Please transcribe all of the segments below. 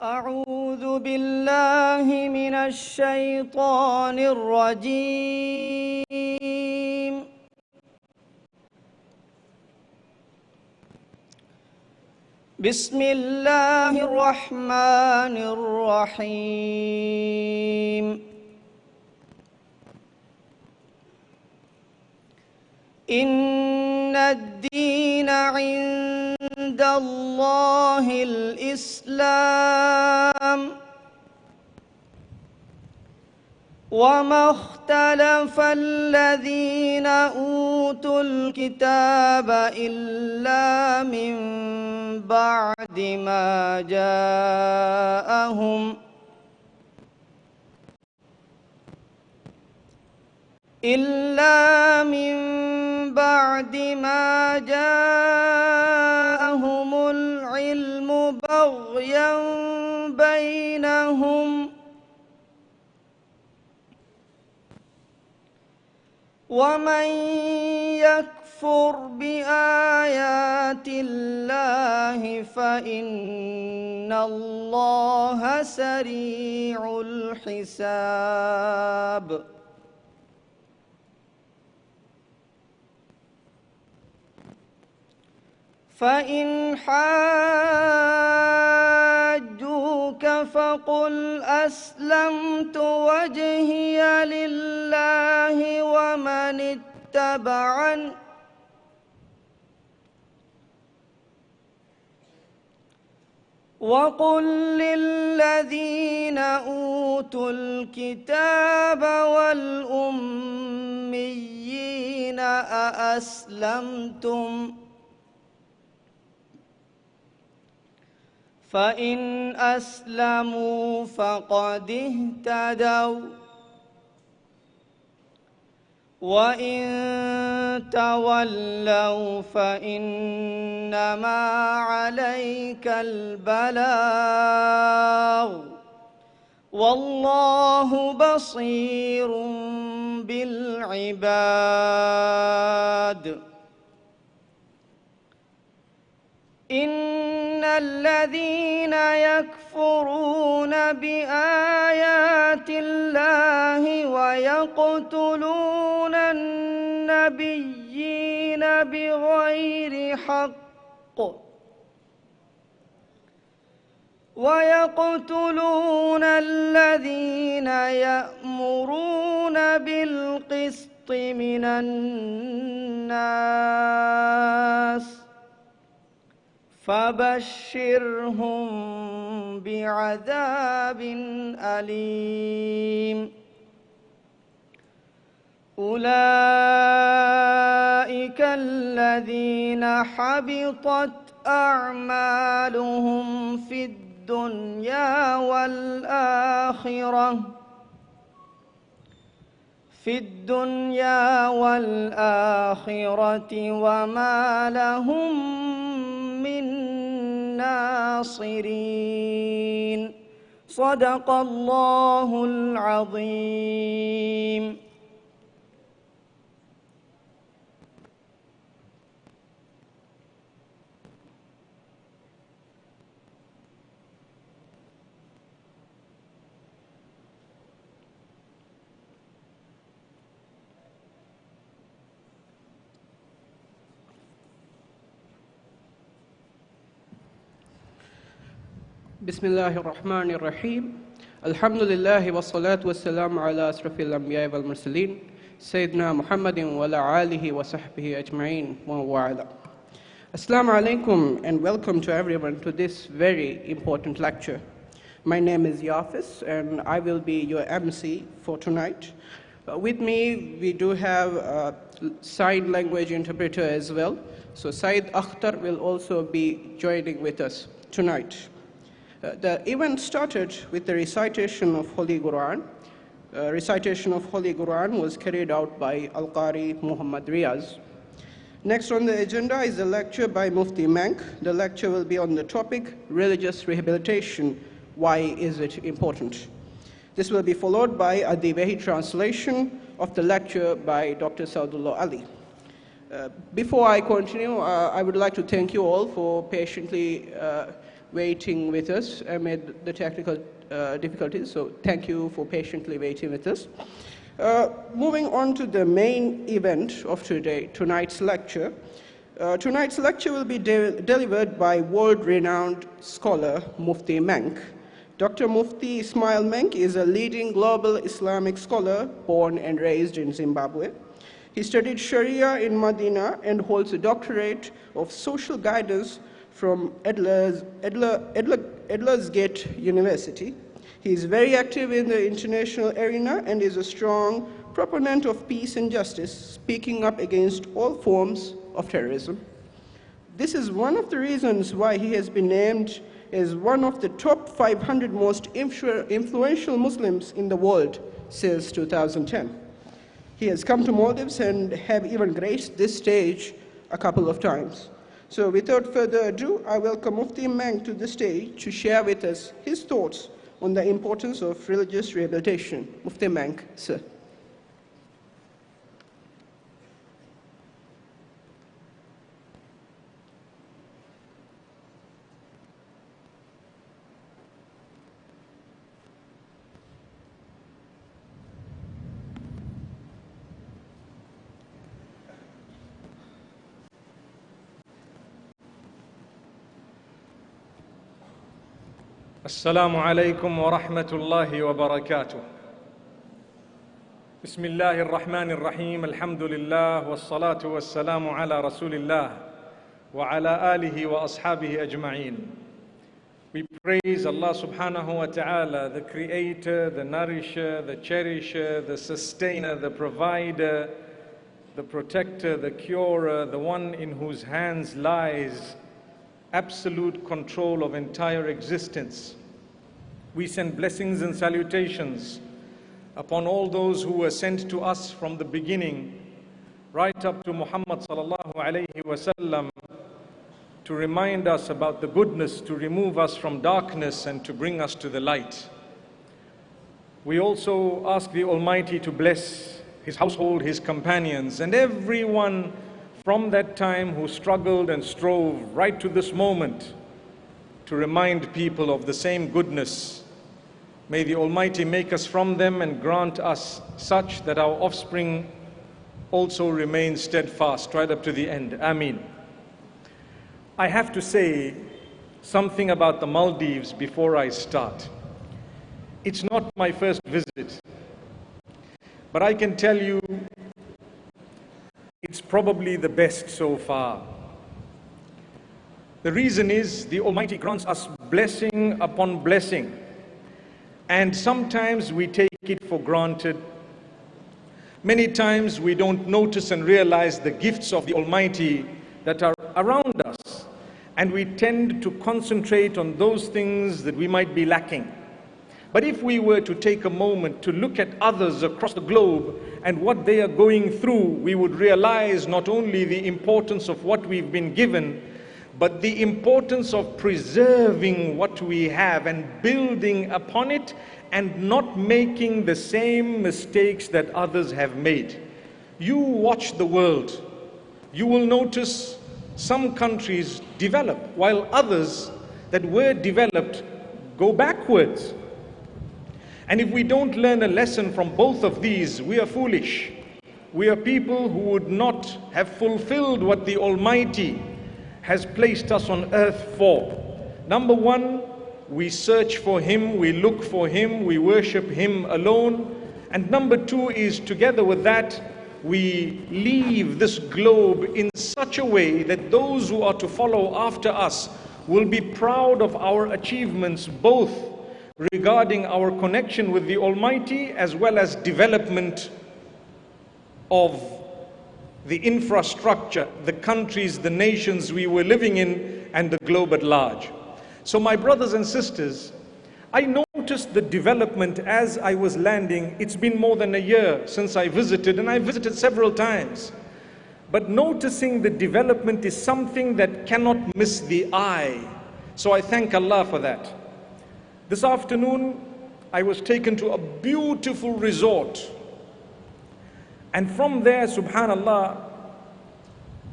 أعوذ بالله من الشيطان الرجيم. بسم الله الرحمن الرحيم. إن الدين عند الله الإسلام وما اختلف الذين أوتوا الكتاب إلا من بعد ما جاءهم العلم بغيا بينهم ومن يكفر بآيات الله فإن الله سريع الحساب. فإن حاجوك فقل أسلمت وجهي لله ومن اتبعني وقل للذين أوتوا الكتاب والأميين أأسلمتم فإن أسلموا فقد اهتدوا وإن تولوا فإنما عليك البلاغ والله بصير بالعباد. إن الذين يكفرون بآيات الله ويقتلون النبيين بغير حق ويقتلون الذين يأمرون بالقسط من الناس فبشرهم بعذاب أليم. أولئك الذين حبطت أعمالهم في الدنيا والآخرة وما لهم من ناصرين. صدق الله العظيم. Bismillahir Rahmanir Rahim. Alhamdulillah wa salatu wa salam ala asrafil anbiya wal mursalin Sayyidina Muhammadin wa ala alihi wa sahbihi ajma'in wa wa'ala. Assalamu alaikum and welcome to everyone to this very important lecture. My name is Yafis and I will be your MC for tonight. With me we do have a sign language interpreter as well. So Said Akhtar will also be joining with us tonight. The event started with the recitation of Holy Quran. Recitation of Holy Quran was carried out by Al-Qari Muhammad Riaz. Next on the agenda is a lecture by Mufti Menk. The lecture will be on the topic, Religious Rehabilitation, Why is it important? This will be followed by a Divehi translation of the lecture by Dr. Saudullah Ali. Before I continue, I would like to thank you all for patiently waiting with us amid the technical difficulties. So thank you for patiently waiting with us. Moving on to the main event of tonight's lecture. Tonight's lecture will be delivered by world-renowned scholar Mufti Menk. Dr. Mufti Ismail Menk is a leading global Islamic scholar born and raised in Zimbabwe. He studied Sharia in Medina and holds a doctorate of social guidance from Edlersgate University. He is very active in the international arena and is a strong proponent of peace and justice, speaking up against all forms of terrorism. This is one of the reasons why he has been named as one of the top 500 most influential Muslims in the world since 2010. He has come to Maldives and have even graced this stage a couple of times. So without further ado, I welcome Mufti Menk to the stage to share with us his thoughts on the importance of religious rehabilitation. Mufti Menk, sir. السلام عليكم ورحمة الله وبركاته. بسم الله الرحمن الرحيم. الحمد لله والصلاة والسلام على رسول الله وعلى آله وأصحابه أجمعين. We praise Allah subhanahu wa ta'ala, the creator, the nourisher, the cherisher, the sustainer, the provider, the protector, the curer, the one in whose hands lies absolute control of entire existence. We send blessings and salutations upon all those who were sent to us from the beginning, right up to Muhammad sallallahu alayhi wasallam, to remind us about the goodness, to remove us from darkness and to bring us to the light. We also ask the Almighty to bless His household, His companions, and everyone from that time who struggled and strove right to this moment to remind people of the same goodness. May the Almighty make us from them and grant us such that our offspring also remain steadfast right up to the end. Ameen. I have to say something about the Maldives before I start. It's not my first visit, but I can tell you it's probably the best so far. The reason is the Almighty grants us blessing upon blessing, and sometimes we take it for granted. Many times we don't notice and realize the gifts of the Almighty that are around us, and we tend to concentrate on those things that we might be lacking. But if we were to take a moment to look at others across the globe and what they are going through, we would realize not only the importance of what we've been given, but the importance of preserving what we have and building upon it and not making the same mistakes that others have made. You watch the world, you will notice some countries develop while others that were developed go backwards. And if we don't learn a lesson from both of these, we are foolish. We are people who would not have fulfilled what the Almighty has placed us on earth for. Number one, we search for Him, we look for Him, we worship Him alone. And number two is, together with that, we leave this globe in such a way that those who are to follow after us will be proud of our achievements, both regarding our connection with the Almighty as well as development of the infrastructure, the countries, the nations we were living in, and the globe at large. So my brothers and sisters, I noticed the development as I was landing. It's been more than a year since I visited, and I visited several times. But noticing the development is something that cannot miss the eye. So I thank Allah for that. This afternoon, I was taken to a beautiful resort. And from there, subhanallah,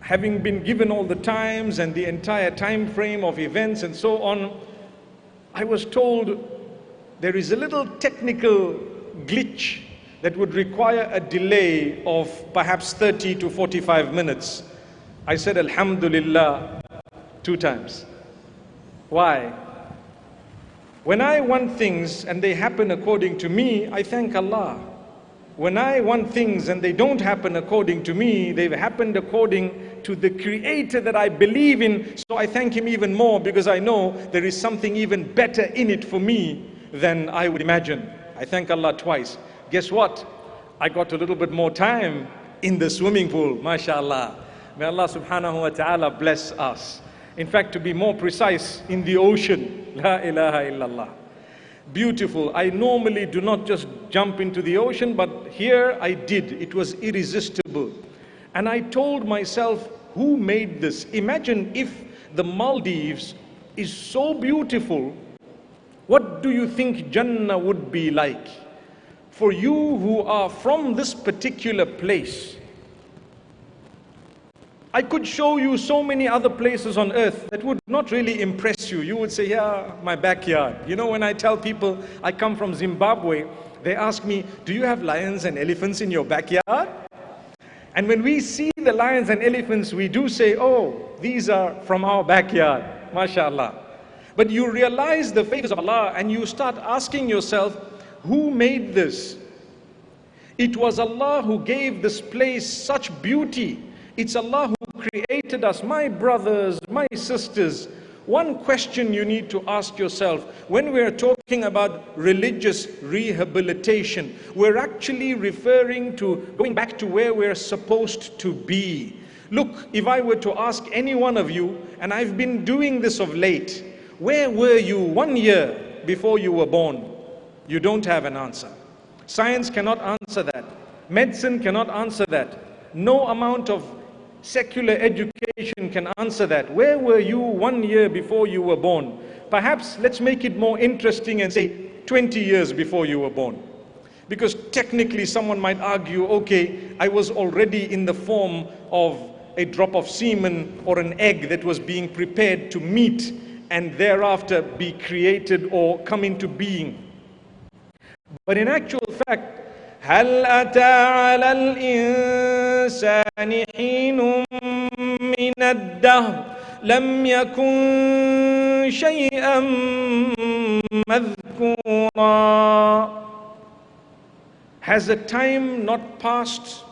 having been given all the times and the entire time frame of events and so on, I was told there is a little technical glitch that would require a delay of perhaps 30 to 45 minutes. I said Alhamdulillah 2 times. Why? When I want things and they happen according to me, I thank Allah. When I want things and they don't happen according to me, they've happened according to the Creator that I believe in, so I thank Him even more because I know there is something even better in it for me than I would imagine. I thank Allah twice. Guess what? I got a little bit more time in the swimming pool, mashallah. May Allah subhanahu wa ta'ala bless us. In fact, to be more precise, in the ocean. La ilaha illallah. Beautiful. I normally do not just jump into the ocean, but here I did. It was irresistible. And I told myself, who made this? Imagine if the Maldives is so beautiful, what do you think Jannah would be like? For you who are from this particular place, I could show you so many other places on earth that would not really impress you. You would say, yeah, my backyard. You know, when I tell people I come from Zimbabwe, they ask me, do you have lions and elephants in your backyard? And when we see the lions and elephants, we do say, oh, these are from our backyard, mashallah. But you realize the favors of Allah and you start asking yourself, who made this? It was Allah who gave this place such beauty. It's Allah who created us, my brothers, my sisters. One question you need to ask yourself, when we're talking about religious rehabilitation, we're actually referring to going back to where we're supposed to be. Look, if I were to ask any one of you, and I've been doing this of late, where were you 1 year before you were born? You don't have an answer. Science cannot answer that. Medicine cannot answer that. No amount of secular education can answer that. Where were you 1 year before you were born? Perhaps let's make it more interesting and say 20 years before you were born. Because technically someone might argue, okay, I was already in the form of a drop of semen or an egg that was being prepared to meet and thereafter be created or come into being. But in actual fact, هل أتى على الإنسان حين من الدهر لم يكن شيئا مذكورا. Has a time not passed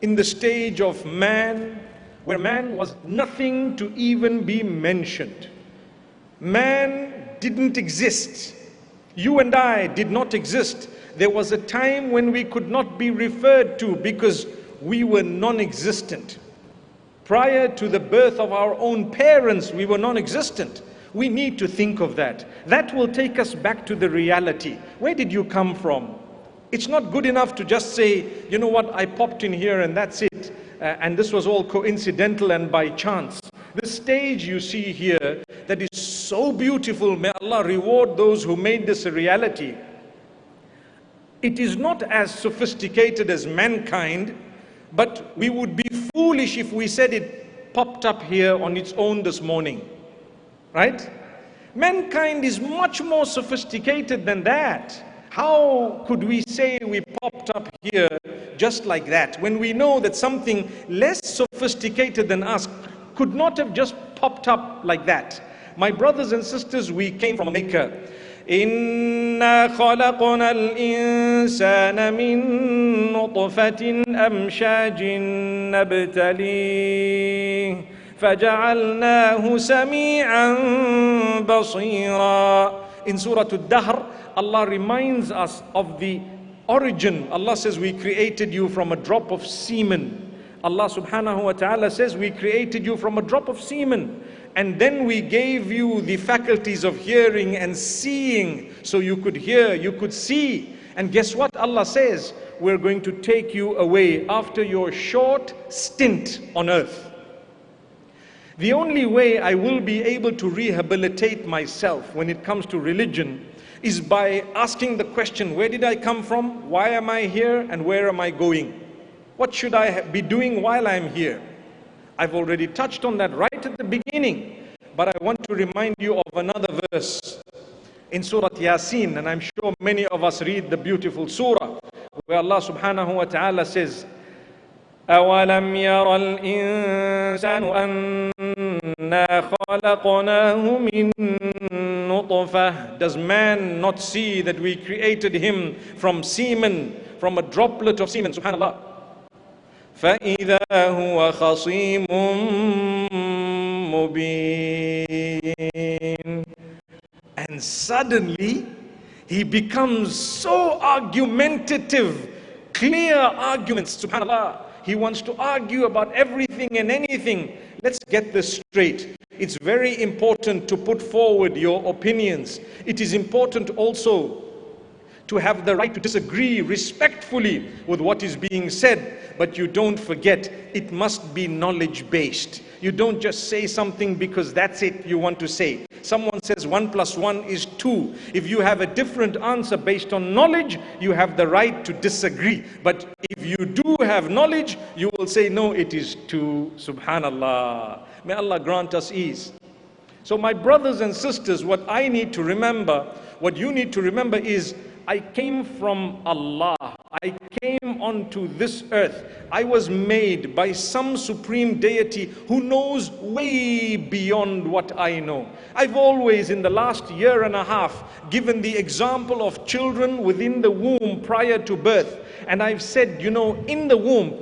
in the stage of man where man was nothing to even be mentioned? Man didn't exist. You and I did not exist. There was a time when we could not be referred to because we were non-existent. Prior to the birth of our own parents, we were non-existent. We need to think of that. That will take us back to the reality. Where did you come from? It's not good enough to just say, you know what, I popped in here and that's it. And this was all coincidental and by chance. The stage you see here that is so beautiful, may Allah reward those who made this a reality. It is not as sophisticated as mankind, but we would be foolish if we said it popped up here on its own this morning. Right? Mankind is much more sophisticated than that. How could we say we popped up here just like that, when we know that something less sophisticated than us could not have just popped up like that? My brothers and sisters, we came from a maker. إِنَّا خَلَقْنَا الْإِنسَانَ مِن نُطْفَةٍ أَمْشَاجٍ نَبْتَلِيهِ فَجَعَلْنَاهُ سَمِيعًا بَصِيرًا. In Surah Al-Dahr, Allah reminds us of the origin. Allah says, we created you from a drop of semen. Allah subhanahu wa ta'ala says, we created you from a drop of semen. And then we gave you the faculties of hearing and seeing, so you could hear, you could see. And guess what Allah says? We're going to take you away after your short stint on earth. The only way I will be able to rehabilitate myself when it comes to religion is by asking the question, where did I come from? Why am I here? And where am I going? What should I be doing while I'm here? I've already touched on that right at the beginning, but I want to remind you of another verse in Surah Yasin, and I'm sure many of us read the beautiful surah, where Allah subhanahu wa ta'ala says, أَوَلَمْ يَرَ الْإِنسَانُ أَنَّا خَلَقْنَاهُ مِن نُطْفَةٍ. Does man not see that we created him from semen, from a droplet of semen, subhanallah. فَإِذَا هُوَ خَصِيمٌ مُبِينٌ. And suddenly he becomes so argumentative, clear arguments, subhanallah. He wants to argue about everything and anything. Let's get this straight. It's very important to put forward your opinions. It is important also to have the right to disagree respectfully with what is being said. But you don't forget, it must be knowledge-based. You don't just say something because that's it you want to say. Someone says 1 + 1 is 2. If you have a different answer based on knowledge, you have the right to disagree. But if you do have knowledge, you will say, no, it is 2. Subhanallah. May Allah grant us ease. So my brothers and sisters, what I need to remember, what you need to remember is, I came from Allah. I came onto this earth. I was made by some supreme deity who knows way beyond what I know. I've always, in the last year and a half, given the example of children within the womb prior to birth. And I've said, you know, in the womb,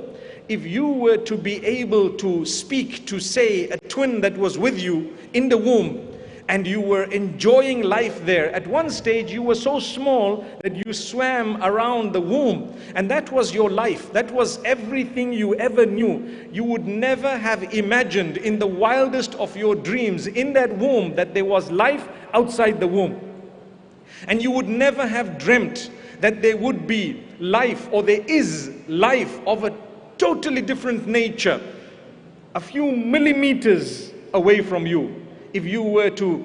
if you were to be able to speak to, say, a twin that was with you in the womb, and you were enjoying life there. At one stage, you were so small that you swam around the womb. And that was your life. That was everything you ever knew. You would never have imagined in the wildest of your dreams in that womb that there was life outside the womb. And you would never have dreamt that there would be life, or there is life of a totally different nature, a few millimeters away from you. If you were to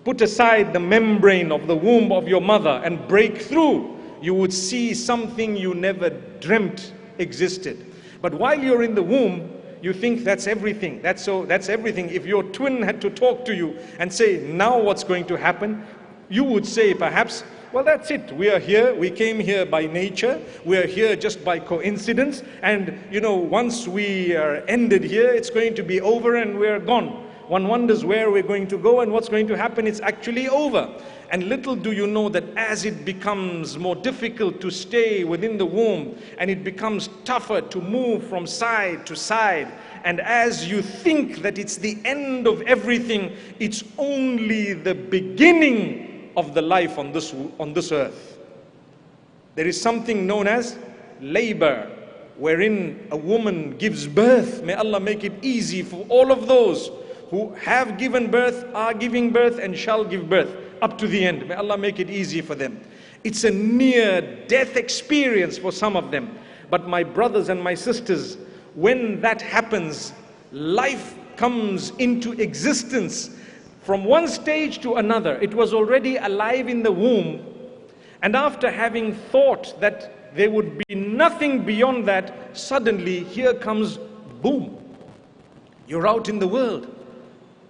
put aside the membrane of the womb of your mother and break through, you would see something you never dreamt existed. But while you're in the womb, you think that's everything. That's everything. If your twin had to talk to you and say, now what's going to happen? You would say perhaps, well, that's it. We are here. We came here by nature. We are here just by coincidence. And, you know, once we are ended here, it's going to be over and we're gone. One wonders where we're going to go and what's going to happen. It's actually over. And little do you know that as it becomes more difficult to stay within the womb, and it becomes tougher to move from side to side, and as you think that it's the end of everything, it's only the beginning of the life on this earth. There is something known as labor, wherein a woman gives birth. May Allah make it easy for all of those who have given birth, are giving birth, and shall give birth up to the end. May Allah make it easy for them. It's a near-death experience for some of them. But my brothers and my sisters, when that happens, life comes into existence from one stage to another. It was already alive in the womb. And after having thought that there would be nothing beyond that, suddenly here comes boom. You're out in the world.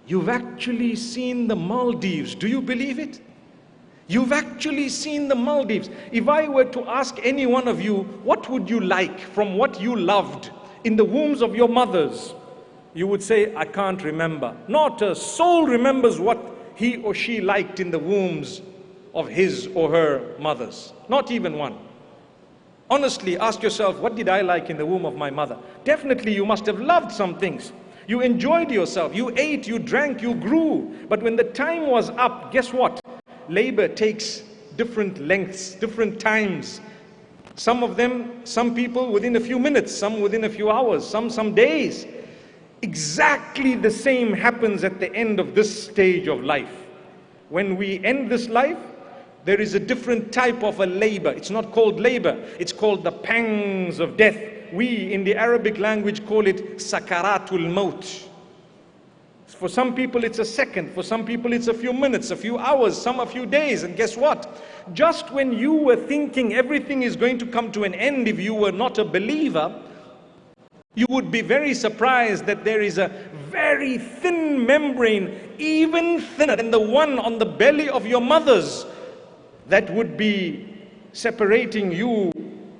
You've actually seen the Maldives. Do you believe it? You've actually seen the Maldives. If I were to ask any one of you, what would you like from what you loved in the wombs of your mothers? You would say, I can't remember. Not a soul remembers what he or she liked in the wombs of his or her mothers. Not even one. Honestly, ask yourself, what did I like in the womb of my mother? Definitely you must have loved some things. You enjoyed yourself, you ate, you drank, you grew. But when the time was up, guess what? Labor takes different lengths, different times. Some of them, some people within a few minutes, some within a few hours, some days. Exactly the same happens at the end of this stage of life. When we end this life, there is a different type of a labor. It's not called labor, it's called the pangs of death. We in the Arabic language call it sakaratul maut. For some people it's a second, for some people it's a few minutes, a few hours, some a few days. And guess what? Just when you were thinking everything is going to come to an end, if you were not a believer, You would be very surprised that there is a very thin membrane, even thinner than the one on the belly of your mothers, that would be separating you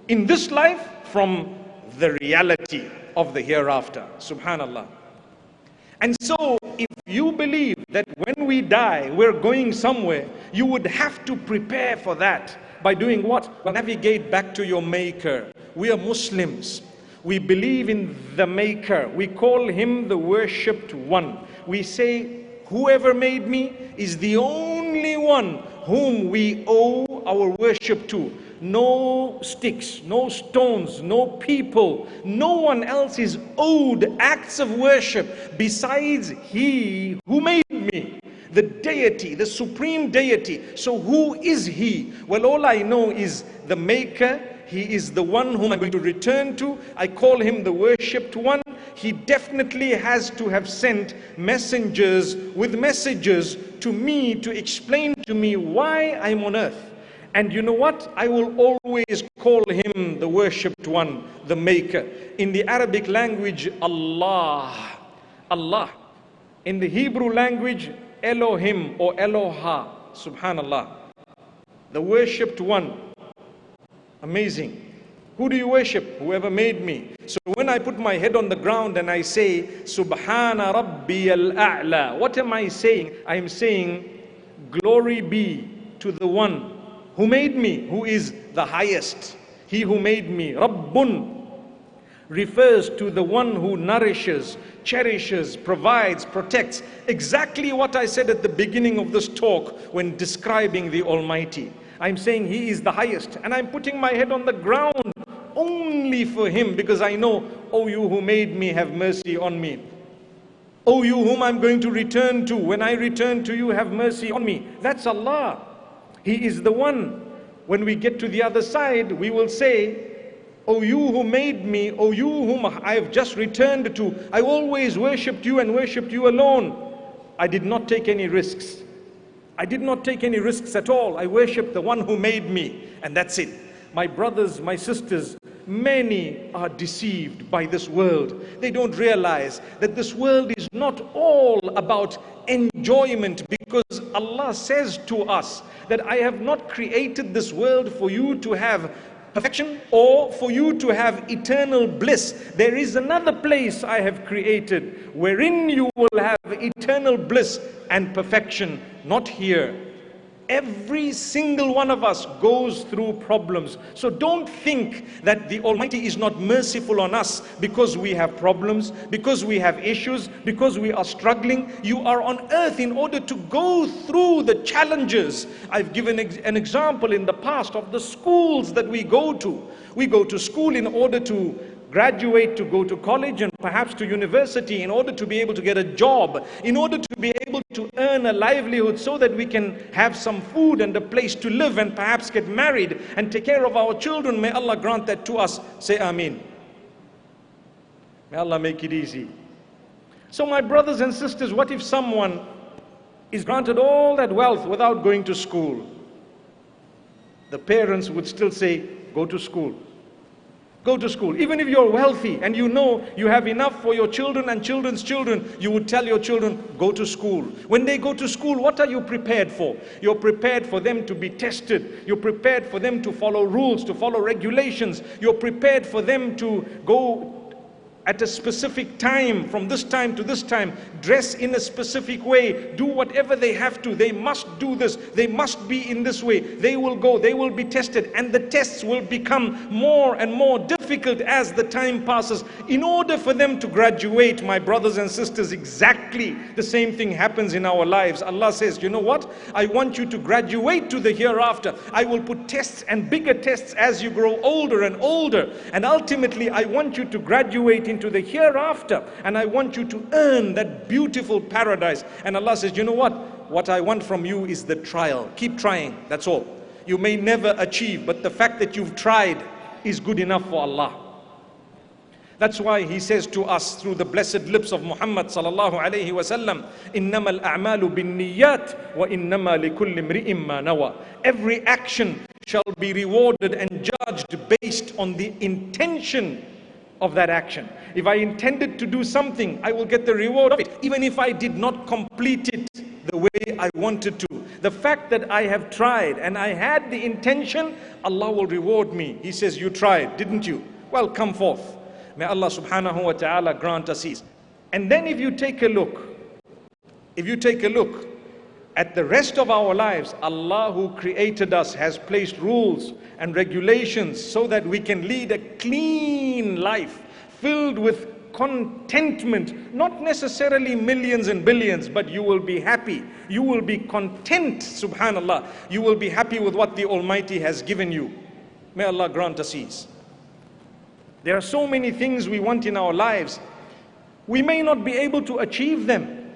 in this life from the reality of the hereafter. Subhanallah. And so, if you believe that when we die, we're going somewhere, you would have to prepare for that by doing what? Navigate back to your Maker. We are Muslims. We believe in the Maker. We call Him the worshipped one. We say, whoever made me is the only one whom we owe our worship to. No sticks, no stones, no people, no one else is owed acts of worship besides He who made me, the deity, the supreme deity. So who is He? Well, all I know is the Maker. He is the one whom I'm going to return to. I call Him the worshipped one. He definitely has to have sent messengers with messages to me to explain to me why I'm on earth. And you know what? I will always call Him the worshipped one, the Maker. In the Arabic language, Allah. Allah. In the Hebrew language, Elohim or Eloha. Subhanallah. The worshipped one. Amazing. Who do you worship? Whoever made me. So when I put my head on the ground and I say, Subhana Rabbi al-A'la, what am I saying? I am saying, glory be to the one who made me, who is the highest. He who made me, Rabbun, refers to the one who nourishes, cherishes, provides, protects. Exactly what I said at the beginning of this talk when describing the Almighty. I'm saying He is the highest, and I'm putting my head on the ground only for Him, because I know, oh, you who made me, have mercy on me. Oh, you whom I'm going to return to, when I return to you, have mercy on me. That's Allah. He is the one. When we get to the other side, we will say, oh, you who made me, oh, you whom I have just returned to, I always worshipped you and worshipped you alone. I did not take any risks. I did not take any risks at all. I worshipped the one who made me, and that's it. My brothers, my sisters, many are deceived by this world. They don't realize that this world is not all about enjoyment, because Allah says to us that I have not created this world for you to have perfection or for you to have eternal bliss. There is another place I have created wherein you will have eternal bliss and perfection, not here. Every single one of us goes through problems. So don't think that the Almighty is not merciful on us because we have problems, because we have issues, because we are struggling. You are on earth in order to go through the challenges. I've given an example in the past of the schools that we go to. We go to school in order to graduate, to go to college and perhaps to university, in order to be able to get a job, in order to be able to earn a livelihood so that we can have some food and a place to live and perhaps get married and take care of our children. May Allah grant that to us. Say Ameen. May Allah make it easy. So my brothers and sisters, what if someone is granted all that wealth without going to school? The parents would still say, go to school. Go to school. Even if you're wealthy and you know you have enough for your children and children's children, you would tell your children, go to school. When they go to school, what are you prepared for? You're prepared for them to be tested. You're prepared for them to follow rules, to follow regulations. You're prepared for them to go at a specific time, from this time to this time, dress in a specific way, do whatever they have to. They must do this. They must be in this way. They will go, they will be tested, and the tests will become more and more difficult as the time passes. In order for them to graduate, my brothers and sisters, exactly the same thing happens in our lives. Allah says, you know what? I want you to graduate to the hereafter. I will put tests and bigger tests as you grow older and older. And ultimately, I want you to graduate into the hereafter, and I want you to earn that beautiful paradise. And Allah says, you know what I want from you is the trial. Keep trying, that's all. You may never achieve, but the fact that you've tried is good enough for Allah. That's why He says to us through the blessed lips of Muhammad sallallahu alayhi wa sallam, إِنَّمَا الْأَعْمَالُ بِالنِّيَّاتِ وَإِنَّمَا لِكُلِّ امْرِئٍ مَّا نَوَى. Every action shall be rewarded and judged based on the intention of that action. If I intended to do something, I will get the reward of it, even if I did not complete it the way I wanted to. The fact that I have tried and I had the intention, Allah will reward me. He says, you tried, didn't you? Well, come forth. May Allah subhanahu wa ta'ala grant us ease. And then if you take a look at the rest of our lives, Allah who created us has placed rules and regulations so that we can lead a clean life filled with contentment, not necessarily millions and billions, but you will be happy. You will be content, subhanallah. You will be happy with what the Almighty has given you. May Allah grant us ease. There are so many things we want in our lives. We may not be able to achieve them.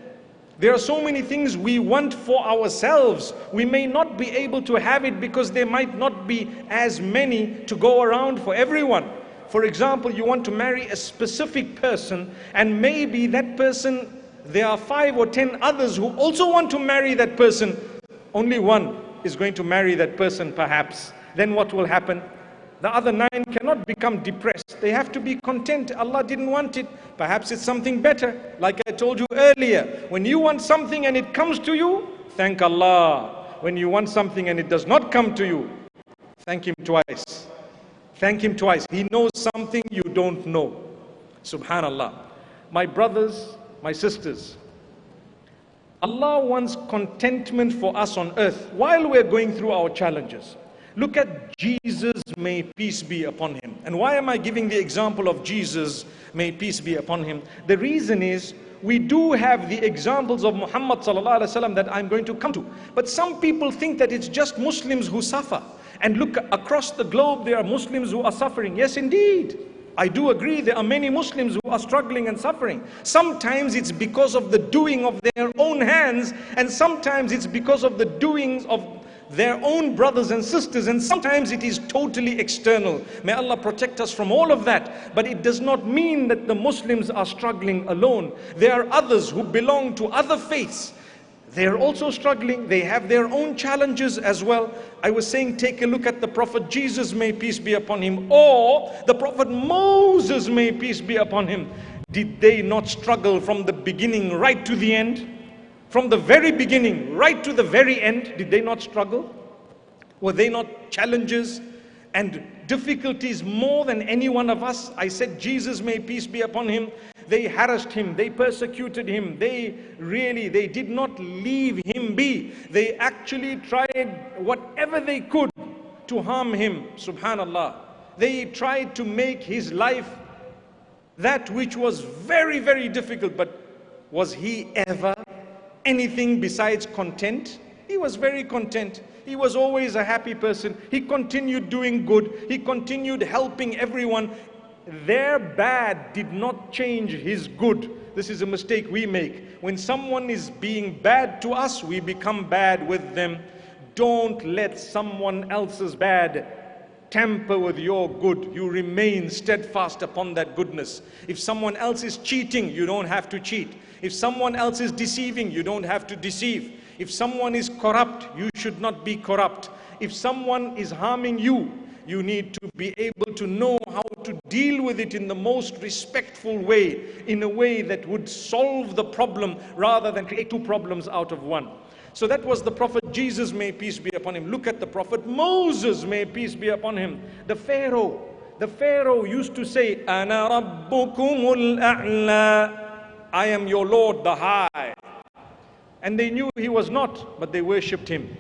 There are so many things we want for ourselves. We may not be able to have it because there might not be as many to go around for everyone. For example, you want to marry a specific person, and maybe that person, there are 5 or 10 others who also want to marry that person. Only one is going to marry that person perhaps. Then what will happen? The other 9 cannot become depressed. They have to be content. Allah didn't want it. Perhaps it's something better. Like I told you earlier, when you want something and it comes to you, thank Allah. When you want something and it does not come to you, thank Him twice. Thank Him twice. He knows something you don't know. Subhanallah. My brothers, my sisters, Allah wants contentment for us on earth while we're going through our challenges. Look at Jesus, may peace be upon Him. And why am I giving the example of Jesus, may peace be upon Him? The reason is, we do have the examples of Muhammad sallallahu alaihi wasallam that I'm going to come to. But some people think that it's just Muslims who suffer. And look, across the globe there are Muslims who are suffering. Yes, indeed. I do agree there are many Muslims who are struggling and suffering. Sometimes it's because of the doing of their own hands, and sometimes it's because of the doings of their own brothers and sisters, and sometimes it is totally external. May Allah protect us from all of that. But it does not mean that the Muslims are struggling alone. There are others who belong to other faiths. They are also struggling. They have their own challenges as well. I was saying, take a look at the Prophet Jesus, may peace be upon him, or the Prophet Moses, may peace be upon him. Did they not struggle from the beginning right to the end? From the very beginning right to the very end, did they not struggle? Were they not challenges and difficulties more than any one of us? I said, Jesus, may peace be upon him. They harassed him, they persecuted him, they did not leave him be. They actually tried whatever they could to harm him, subhanallah. They tried to make his life that which was very, very difficult. But was he ever anything besides content? He was very content. He was always a happy person. He continued doing good. He continued helping everyone. Their bad did not change his good. This is a mistake we make. When someone is being bad to us, we become bad with them. Don't let someone else's bad tamper with your good. You remain steadfast upon that goodness. If someone else is cheating, you don't have to cheat. If someone else is deceiving, you don't have to deceive. If someone is corrupt, you should not be corrupt. If someone is harming you, you need to be able to know how to deal with it in the most respectful way, in a way that would solve the problem rather than create 2 problems out of 1. So that was the Prophet Jesus, may peace be upon him. Look at the Prophet Moses, may peace be upon him. The Pharaoh used to say, Ana rabbukumul a'la, I am your Lord the High. And they knew he was not, but they worshipped him.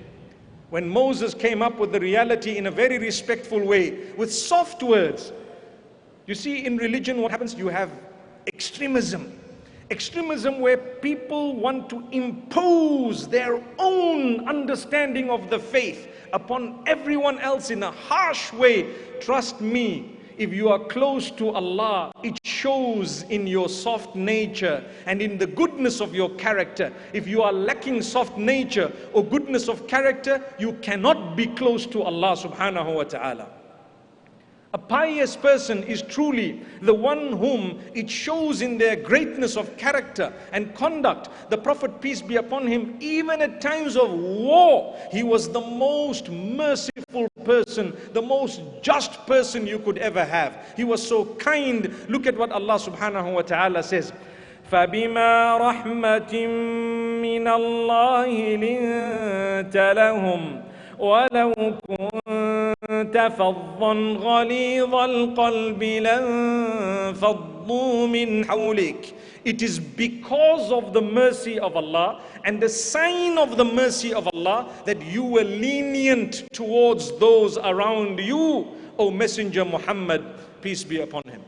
When Moses came up with the reality in a very respectful way, with soft words. You see, in religion what happens? You have extremism. Extremism where people want to impose their own understanding of the faith upon everyone else in a harsh way. Trust me, if you are close to Allah, it shows in your soft nature and in the goodness of your character. If you are lacking soft nature or goodness of character, you cannot be close to Allah subhanahu wa ta'ala. A pious person is truly the one whom it shows in their greatness of character and conduct. The Prophet, peace be upon him, even at times of war, he was the most merciful merciful person, the most just person you could ever have. He was so kind. Look at what Allah subhanahu wa ta'ala says. فَبِمَا رَحْمَةٍ مِّنَ اللَّهِ لِنْتَ لَهُمْ وَلَوْ كُنْتَ فَظًّا غَلِيظَ الْقَلْبِ لَانفَضُّوا مِنْ حَوْلِكَ. It is because of the mercy of Allah and the sign of the mercy of Allah that you were lenient towards those around you, O Messenger Muhammad, peace be upon him.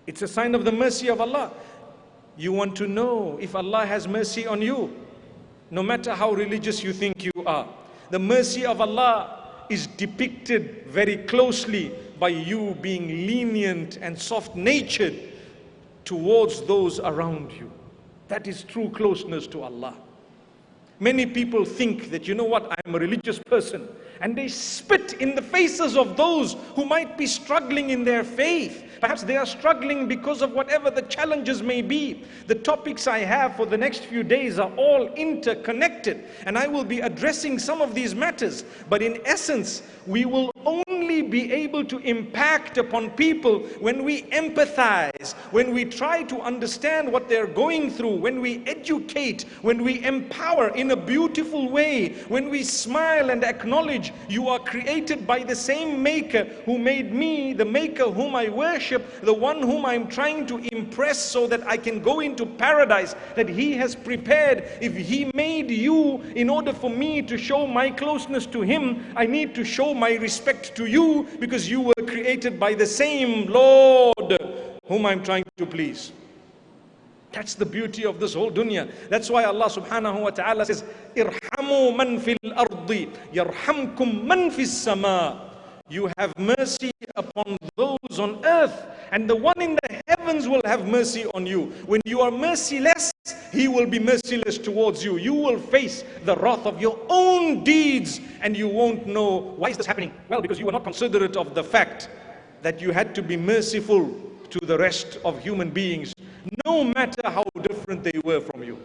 It's a sign of the mercy of Allah. You want to know if Allah has mercy on you, no matter how religious you think you are. The mercy of Allah is depicted very closely by you being lenient and soft-natured towards those around you. That is true closeness to Allah. Many people think that, you know what, I'm a religious person, and they spit in the faces of those who might be struggling in their faith. Perhaps they are struggling because of whatever the challenges may be. The topics I have for the next few days are all interconnected, and I will be addressing some of these matters. But in essence, we will only be able to impact upon people when we empathize, when we try to understand what they're going through, when we educate, when we empower in a beautiful way, when we smile and acknowledge you are created by the same maker who made me, the maker whom I worship, the one whom I'm trying to impress so that I can go into paradise that he has prepared. If he made you in order for me to show my closeness to him, I need to show my respect to you because you were created by the same Lord whom I'm trying to please. That's the beauty of this whole dunya. That's why Allah subhanahu wa ta'ala says, Irhamu man fil ardi, yarhamkum man fis sama. You have mercy upon those on earth, and the one in the heavens will have mercy on you. When you are merciless, he will be merciless towards you. You will face the wrath of your own deeds, and you won't know, why is this happening? Well, because you were not considerate of the fact that you had to be merciful to the rest of human beings, no matter how different they were from you.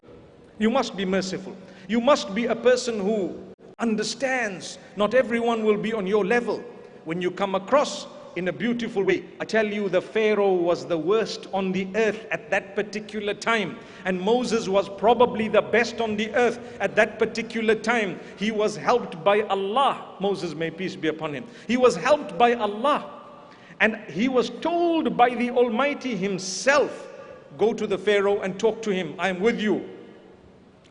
You must be merciful. You must be a person who understands not everyone will be on your level. When you come across in a beautiful way, I tell you, the Pharaoh was the worst on the earth at that particular time, and Moses was probably the best on the earth at that particular time. He was helped by Allah. Moses, may peace be upon him. He was helped by Allah, and he was told by the Almighty himself, go to the Pharaoh and talk to him. I am with you.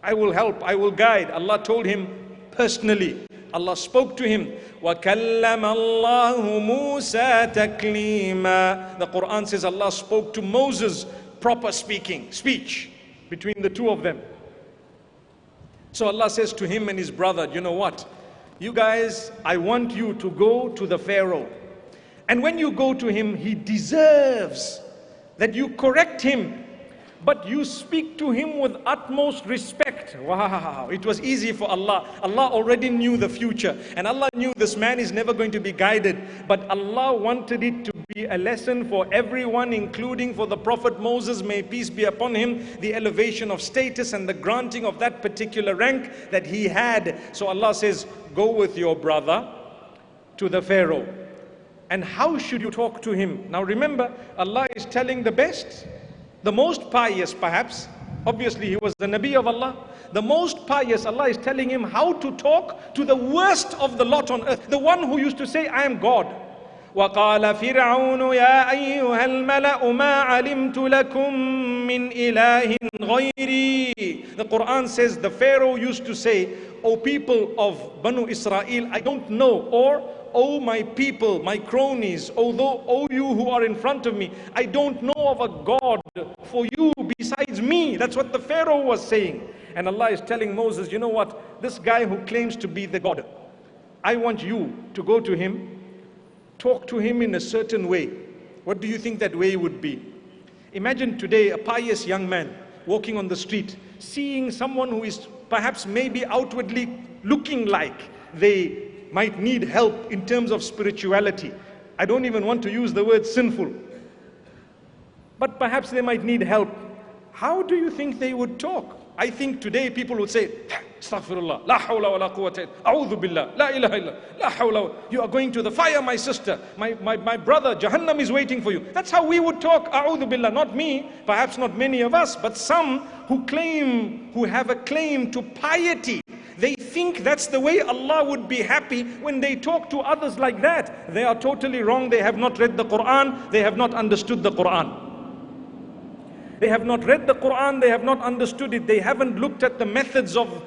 I will help. I will guide. Allah told him personally. Allah spoke to him. وَكَلَّمَ اللَّهُ مُوسَى تَكْلِيمًا. The Quran says Allah spoke to Moses, proper speech between the two of them. So Allah says to him and his brother, you know what? You guys, I want you to go to the Pharaoh. And when you go to him, he deserves that you correct him, but you speak to him with utmost respect. Wow, it was easy for Allah. Allah already knew the future, and Allah knew this man is never going to be guided, but Allah wanted it to be a lesson for everyone, including for the Prophet Moses, may peace be upon him, the elevation of status and the granting of that particular rank that he had. So Allah says, go with your brother to the Pharaoh. And how should you talk to him? Now remember, Allah is telling the best, the most pious perhaps. Obviously he was the Nabi of Allah. The most pious, Allah is telling him how to talk to the worst of the lot on earth, the one who used to say, I am God. وَقَالَ فِرْعَوْنُ يَا أَيُّهَا الْمَلَأُ مَا عَلِمْتُ لَكُم مِّنْ إِلَٰهٍ غَيْرِي. The Quran says the Pharaoh used to say, O people of Banu Israel, I don't know, or O my people, my cronies, O you who are in front of me, I don't know of a God for you besides me. That's what the Pharaoh was saying. And Allah is telling Moses, you know what? This guy who claims to be the God, I want you to go to him, talk to him in a certain way. What do you think that way would be? Imagine today a pious young man walking on the street, seeing someone who is perhaps maybe outwardly looking like they might need help in terms of spirituality. I don't even want to use the word sinful, but perhaps they might need help. How do you think they would talk? I think today people would say, Astaghfirullah. La hawla wa la quwwata. A'udhu billah. La ilaha illa. La hawla. You are going to the fire, my sister. My brother, Jahannam is waiting for you. That's how we would talk. A'udhu billah. Not me, perhaps not many of us, but some who have a claim to piety. They think that's the way Allah would be happy when they talk to others like that. They are totally wrong. They have not read the Quran. They have not understood the Quran. They have not read the Quran. They have not understood it. They haven't looked at the methods of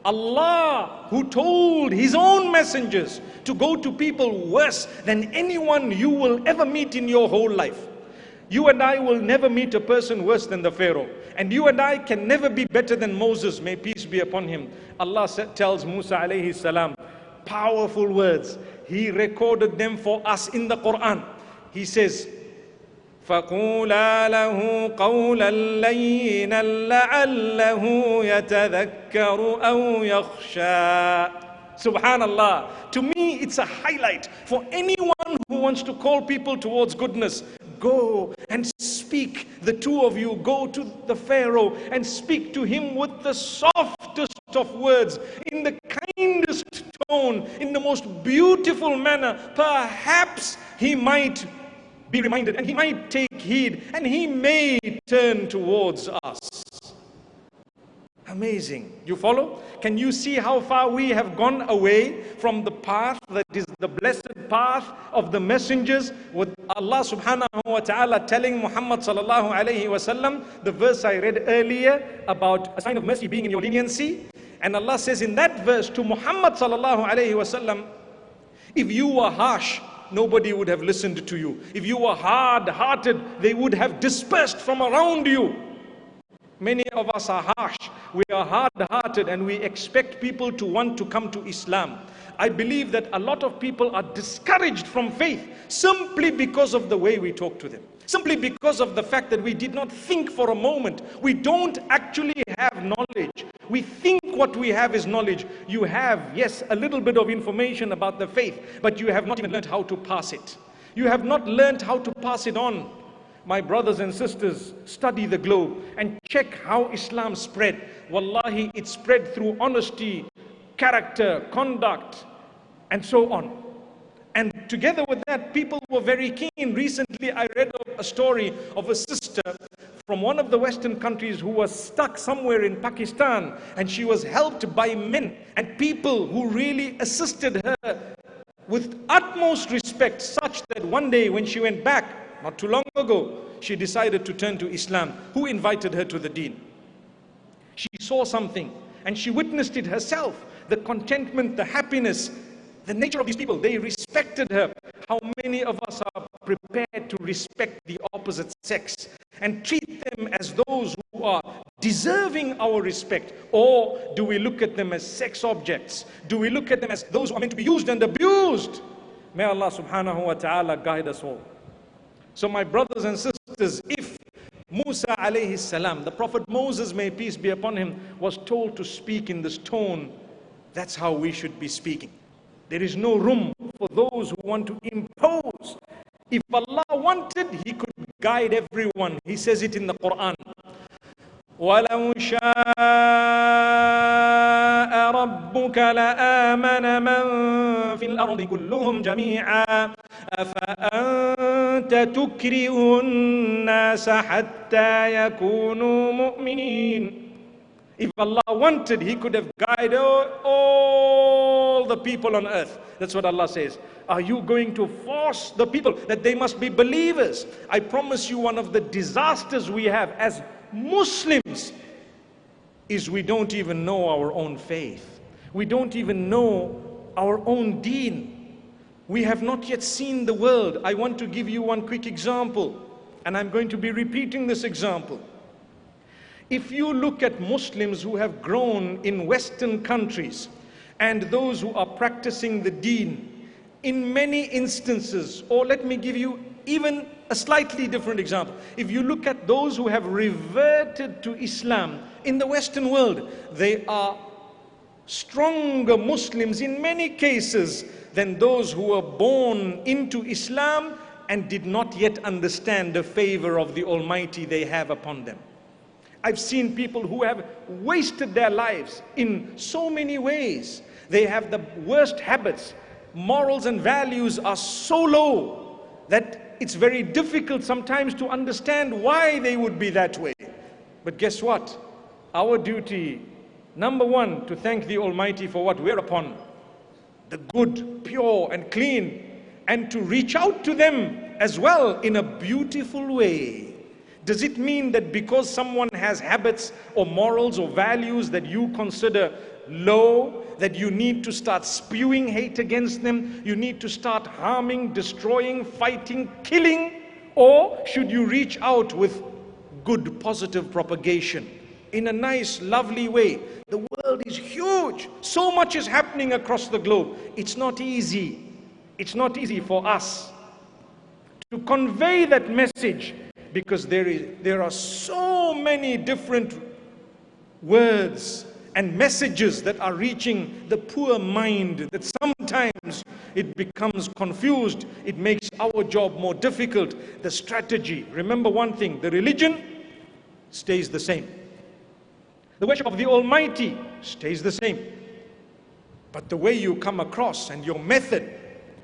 Allah, who told His own messengers to go to people worse than anyone you will ever meet in your whole life. You and I will never meet a person worse than the Pharaoh. And you and I can never be better than Moses, may peace be upon him. Allah tells Musa alayhi salam powerful words. He recorded them for us in the Quran. He says, فَقُولَا لَهُ قَوْلًا لَيِّنًا لَعَلَّهُ يَتَذَكَّرُ أَوْ يَخْشَى. Subhanallah. To me, it's a highlight for anyone who wants to call people towards goodness. Go and speak. The two of you go to the Pharaoh and speak to him with the softest of words, in the kindest tone, in the most beautiful manner. Perhaps he might be reminded and he might take heed and he may turn towards us. Amazing. You follow? Can you see how far we have gone away from the path that is the blessed path of the messengers, with Allah subhanahu wa ta'ala telling Muhammad sallallahu alayhi wasallam the verse I read earlier about a sign of mercy being in your leniency. And Allah says in that verse to Muhammad sallallahu alayhi wasallam, if you were harsh, nobody would have listened to you. If you were hard-hearted, they would have dispersed from around you. Many of us are harsh, we are hard-hearted, and we expect people to want to come to Islam. I believe that a lot of people are discouraged from faith simply because of the way we talk to them. Simply because of the fact that we did not think for a moment. We don't actually have knowledge. We think what we have is knowledge. You have, yes, a little bit of information about the faith, but you have not even learned how to pass it. You have not learned how to pass it on. My brothers and sisters, study the globe and check how Islam spread. Wallahi, it spread through honesty, character, conduct, and so on. And together with that, people were very keen. Recently, I read a story of a sister from one of the Western countries who was stuck somewhere in Pakistan, and she was helped by men and people who really assisted her with utmost respect, such that one day when she went back, not too long ago, she decided to turn to Islam. Who invited her to the deen? She saw something and she witnessed it herself. The contentment, the happiness, the nature of these people, they respected her. How many of us are prepared to respect the opposite sex and treat them as those who are deserving our respect? Or do we look at them as sex objects? Do we look at them as those who are meant to be used and abused? May Allah subhanahu wa ta'ala guide us all. So my brothers and sisters, if Musa alayhi salam, the Prophet Moses, may peace be upon him, was told to speak in this tone, that's how we should be speaking. There is no room for those who want to impose. If Allah wanted, He could guide everyone. He says it in the Quran. وَلَوْ شَاءَ رَبُّكَ لَآمَنَ مَنْ فِي الْأَرْضِ كُلُّهُمْ جَمِيعًا أَفَأَنْتَ تُكْرِهُ النَّاسَ حَتَّى يَكُونُوا مُؤْمِنِينَ. If Allah wanted, He could have guided all the people on earth. That's what Allah says. Are you going to force the people that they must be believers? I promise you, one of the disasters we have as Muslims is we don't even know our own faith. We don't even know our own deen. We have not yet seen the world. I want to give you one quick example, and I'm going to be repeating this example. If you look at Muslims who have grown in Western countries and those who are practicing the deen, in many instances, or let me give you even a slightly different example. If you look at those who have reverted to Islam in the Western world, they are stronger Muslims in many cases than those who were born into Islam and did not yet understand the favor of the Almighty they have upon them. I've seen people who have wasted their lives in so many ways. They have the worst habits. Morals and values are so low that it's very difficult sometimes to understand why they would be that way. But guess what? Our duty, number one, to thank the Almighty for what we're upon, the good, pure and clean, and to reach out to them as well in a beautiful way. Does it mean that because someone has habits or morals or values that you consider low, that you need to start spewing hate against them? You need to start harming, destroying, fighting, killing? Or should you reach out with good, positive propagation in a nice, lovely way? The world is huge. So much is happening across the globe. It's not easy. It's not easy for us to convey that message, because there are so many different words and messages that are reaching the poor mind that sometimes it becomes confused. It makes our job more difficult. The strategy, remember one thing, the religion stays the same. The worship of the Almighty stays the same. But the way you come across and your method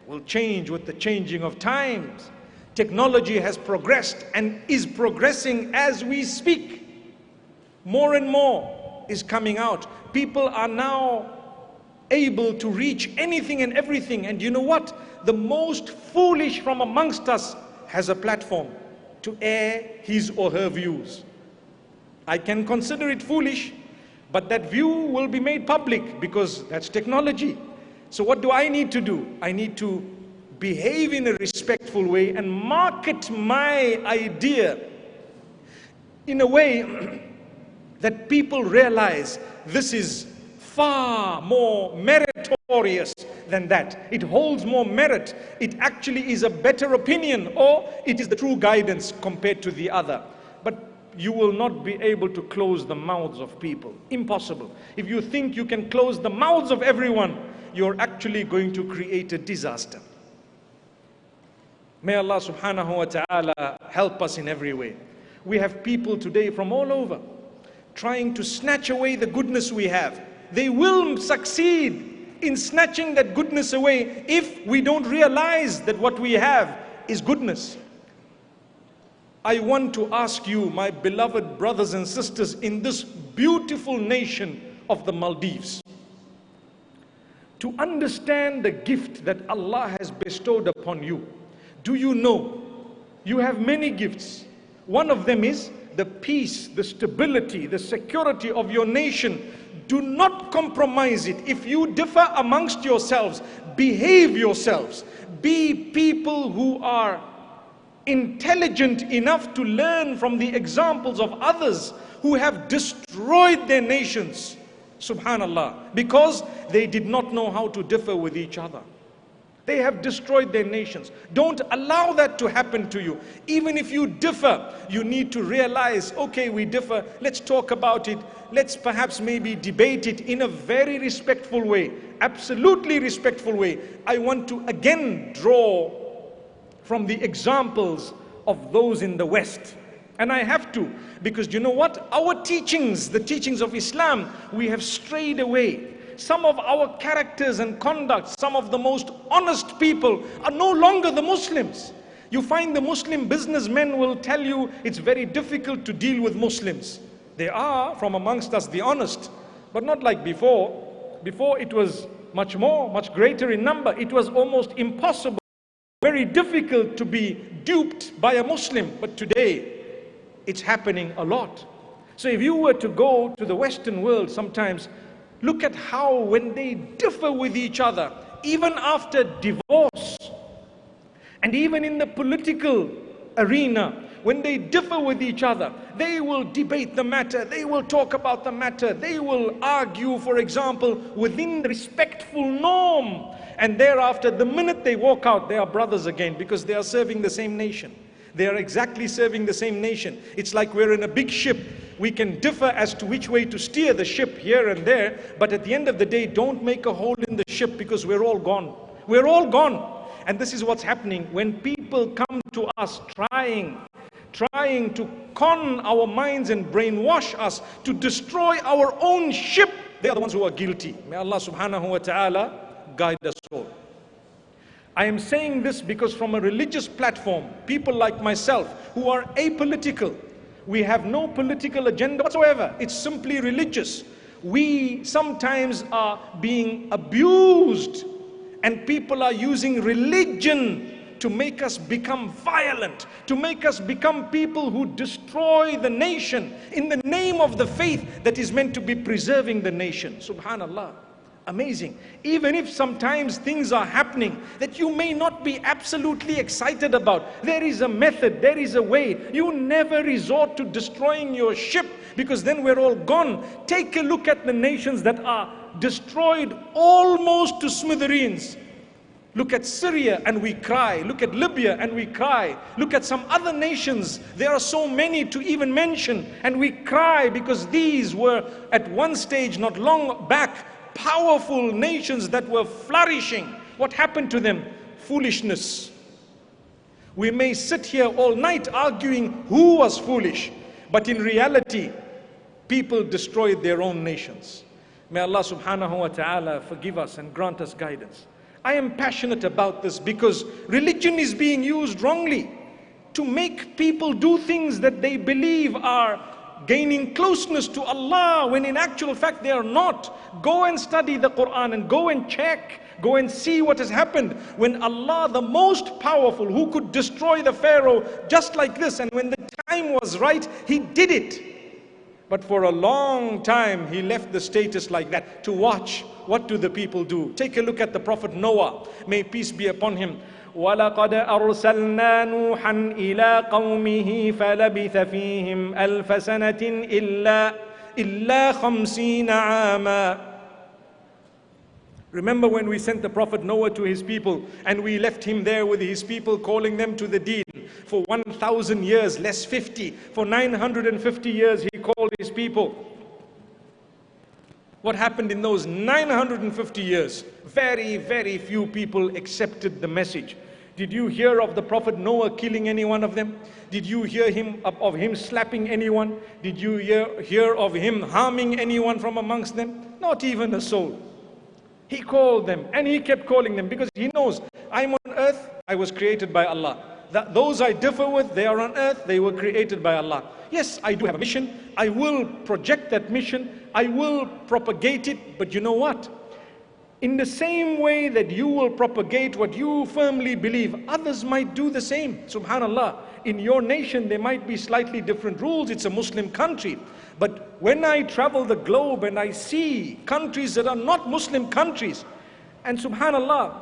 will change with the changing of times. Technology has progressed and is progressing as we speak. More and more is coming out. People are now able to reach anything and everything. And you know what? The most foolish from amongst us has a platform to air his or her views. I can consider it foolish, but that view will be made public because that's technology. So what do I need to do? I need to behave in a respectful way and market my idea in a way that people realize this is far more meritorious than that. It holds more merit. It actually is a better opinion, or it is the true guidance compared to the other. But you will not be able to close the mouths of people. Impossible. If you think you can close the mouths of everyone, you're actually going to create a disaster. May Allah subhanahu wa ta'ala help us in every way. We have people today from all over trying to snatch away the goodness we have. They will succeed in snatching that goodness away if we don't realize that what we have is goodness. I want to ask you, my beloved brothers and sisters, in this beautiful nation of the Maldives, to understand the gift that Allah has bestowed upon you. Do you know you have many gifts? One of them is the peace, the stability, the security of your nation. Do not compromise it. If you differ amongst yourselves, behave yourselves. Be people who are intelligent enough to learn from the examples of others who have destroyed their nations. Subhanallah. Because they did not know how to differ with each other. They have destroyed their nations. Don't allow that to happen to you. Even if you differ, you need to realize, okay, we differ, let's talk about it. Let's perhaps maybe debate it in a very respectful way. Absolutely respectful way. I want to again draw from the examples of those in the West. And I have to, because you know what? Our teachings, the teachings of Islam, we have strayed away. Some of our characters and conduct, some of the most honest people are no longer the Muslims. You find the Muslim businessmen will tell you it's very difficult to deal with Muslims. They are from amongst us the honest, but not like before. Before it was much more, much greater in number. It was almost impossible, very difficult to be duped by a Muslim. But today, it's happening a lot. So if you were to go to the Western world sometimes, look at how when they differ with each other, even after divorce, and even in the political arena, when they differ with each other, they will debate the matter, they will talk about the matter, they will argue, for example, within the respectful norm. And thereafter, the minute they walk out, they are brothers again, because they are serving the same nation. They are exactly serving the same nation. It's like we're in a big ship. We can differ as to which way to steer the ship here and there, but at the end of the day, don't make a hole in the ship, because we're all gone. We're all gone. And this is what's happening when people come to us trying trying to con our minds and brainwash us to destroy our own ship, they are the ones who are guilty. May Allah subhanahu wa ta'ala guide us all. I am saying this because from a religious platform, people like myself who are apolitical, we have no political agenda whatsoever. It's simply religious. We sometimes are being abused, and people are using religion to make us become violent, to make us become people who destroy the nation in the name of the faith that is meant to be preserving the nation. Subhanallah. Amazing. Even if sometimes things are happening that you may not be absolutely excited about, there is a method, there is a way. You never resort to destroying your ship, because then we're all gone. Take a look at the nations that are destroyed almost to smithereens. Look at Syria and we cry. Look at Libya and we cry. Look at some other nations. There are so many to even mention, and we cry because these were at one stage not long back powerful nations that were flourishing. What happened to them? Foolishness. We may sit here all night arguing who was foolish, but in reality, people destroyed their own nations. May Allah subhanahu wa ta'ala forgive us and grant us guidance. I am passionate about this because religion is being used wrongly to make people do things that they believe are gaining closeness to Allah, when in actual fact they are not. Go and study the Quran and go and check, go and see what has happened when Allah, the most powerful, who could destroy the Pharaoh just like this, and when the time was right, he did it. But for a long time he left the status like that to watch what do the people do. Take a look at the Prophet Noah, may peace be upon him. وَلَقَدْ أَرْسَلْنَا نُوحًا إِلَىٰ قَوْمِهِ فَلَبِثَ فِيهِمْ أَلْفَ سَنَةٍ إِلَّا 50 عَامًا. Remember when we sent the Prophet Noah to his people, and we left him there with his people, calling them to the deen for 1,000 years, less 50. For 950 years he called his people. What happened in those 950 years? Very, very few people accepted the message. Did you hear of the Prophet Noah killing any one of them? Did you hear of him slapping anyone? Did you hear of him harming anyone from amongst them? Not even a soul. He called them, and he kept calling them, because he knows, I'm on earth, I was created by Allah. Those I differ with, they are on earth, they were created by Allah. Yes, I do have a mission. I will project that mission. I will propagate it. But you know what? In the same way that you will propagate what you firmly believe, others might do the same. Subhanallah. In your nation, there might be slightly different rules. It's a Muslim country. But when I travel the globe and I see countries that are not Muslim countries, and subhanallah,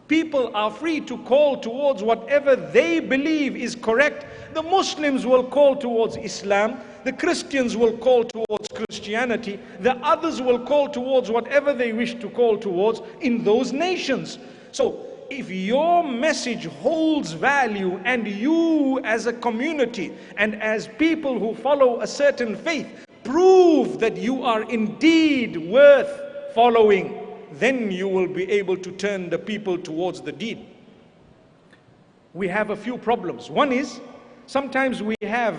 people are free to call towards whatever they believe is correct. The Muslims will call towards Islam. The Christians will call towards Christianity. The others will call towards whatever they wish to call towards in those nations. So if your message holds value, and you as a community and as people who follow a certain faith prove that you are indeed worth following, then you will be able to turn the people towards the deen. We have a few problems. One is, sometimes we have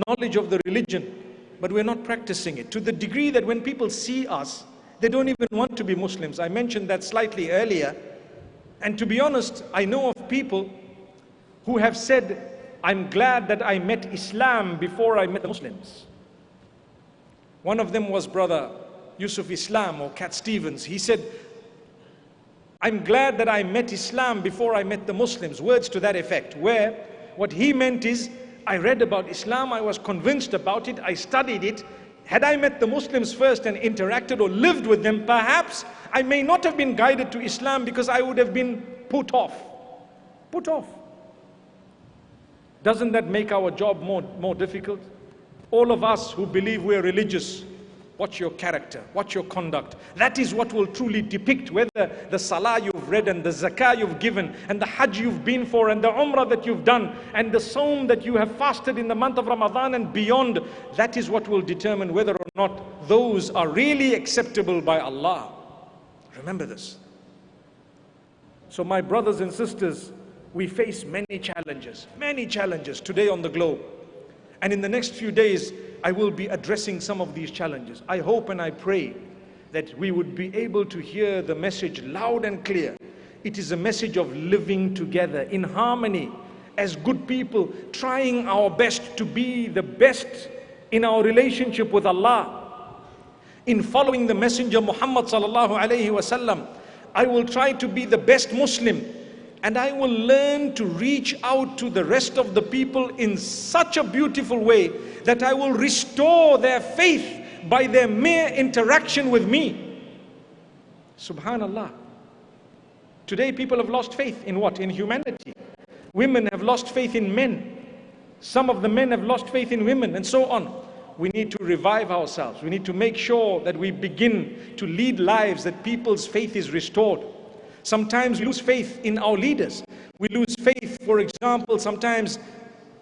knowledge of the religion, but we're not practicing it, to the degree that when people see us, they don't even want to be Muslims. I mentioned that slightly earlier. And to be honest, I know of people who have said, I'm glad that I met Islam before I met the Muslims. One of them was Brother Yusuf Islam, or Cat Stevens. He said, I'm glad that I met Islam before I met the Muslims. Words to that effect, where what he meant is, I read about Islam, I was convinced about it, I studied it. Had I met the Muslims first and interacted or lived with them, perhaps I may not have been guided to Islam, because I would have been put off. Put off. Doesn't that make our job more difficult? All of us who believe we're religious, watch your character, watch your conduct. That is what will truly depict whether the salah you've read, and the zakah you've given, and the hajj you've been for, and the umrah that you've done, and the sawm that you have fasted in the month of Ramadan and beyond, that is what will determine whether or not those are really acceptable by Allah. Remember this. So my brothers and sisters, We face many challenges today on the globe. And in the next few days, I will be addressing some of these challenges. I hope and I pray that we would be able to hear the message loud and clear. It is a message of living together in harmony as good people, trying our best to be the best in our relationship with Allah, in following the Messenger Muhammad sallallahu alaihi wasallam. I will try to be the best Muslim, and I will learn to reach out to the rest of the people in such a beautiful way that I will restore their faith by their mere interaction with me. Subhanallah. Today people have lost faith in what? In humanity. Women have lost faith in men. Some of the men have lost faith in women, and so on. We need to revive ourselves. We need to make sure that we begin to lead lives that people's faith is restored. Sometimes we lose faith in our leaders. We lose faith, for example, sometimes,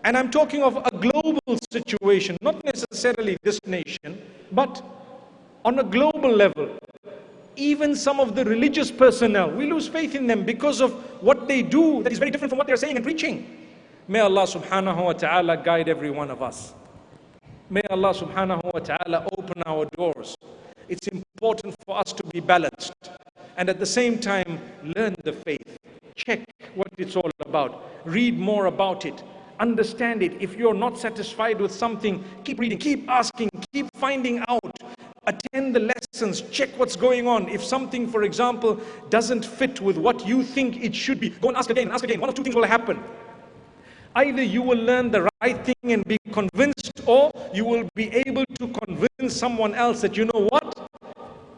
and I'm talking of a global situation, not necessarily this nation, but on a global level. Even some of the religious personnel, we lose faith in them because of what they do that is very different from what they're saying and preaching. May Allah subhanahu wa ta'ala guide every one of us. May Allah subhanahu wa ta'ala open our doors. It's important for us to be balanced and at the same time learn the faith. Check what it's all about. Read more about it. Understand it. If you're not satisfied with something, keep reading, keep asking, keep finding out. Attend the lessons, check what's going on. If something, for example, doesn't fit with what you think it should be, go and ask again, ask again. One of two things will happen. Either you will learn the right thing and be convinced, or you will be able to convince someone else that, you know what?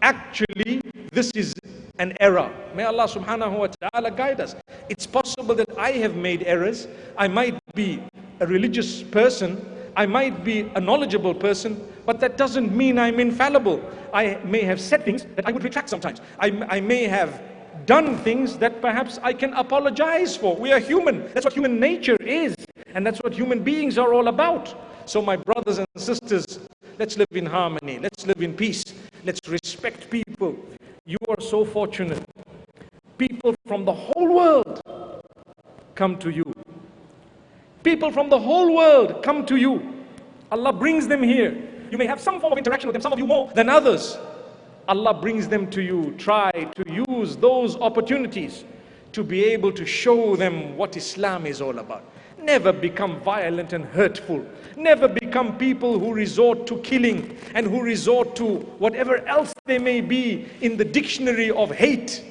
Actually, this is an error. May Allah subhanahu wa ta'ala guide us. It's possible that I have made errors. I might be a religious person. I might be a knowledgeable person, but that doesn't mean I'm infallible. I may have said things that I would retract sometimes. I may have done things that perhaps I can apologize for. We are human. That's what human nature is. And that's what human beings are all about. So my brothers and sisters, let's live in harmony. Let's live in peace. Let's respect people. You are so fortunate. People from the whole world come to you. People from the whole world come to you. Allah brings them here. You may have some form of interaction with them, some of you more than others. Allah brings them to you. Try to use those opportunities to be able to show them what Islam is all about. Never become violent and hurtful. Never become people who resort to killing and who resort to whatever else they may be in the dictionary of hate.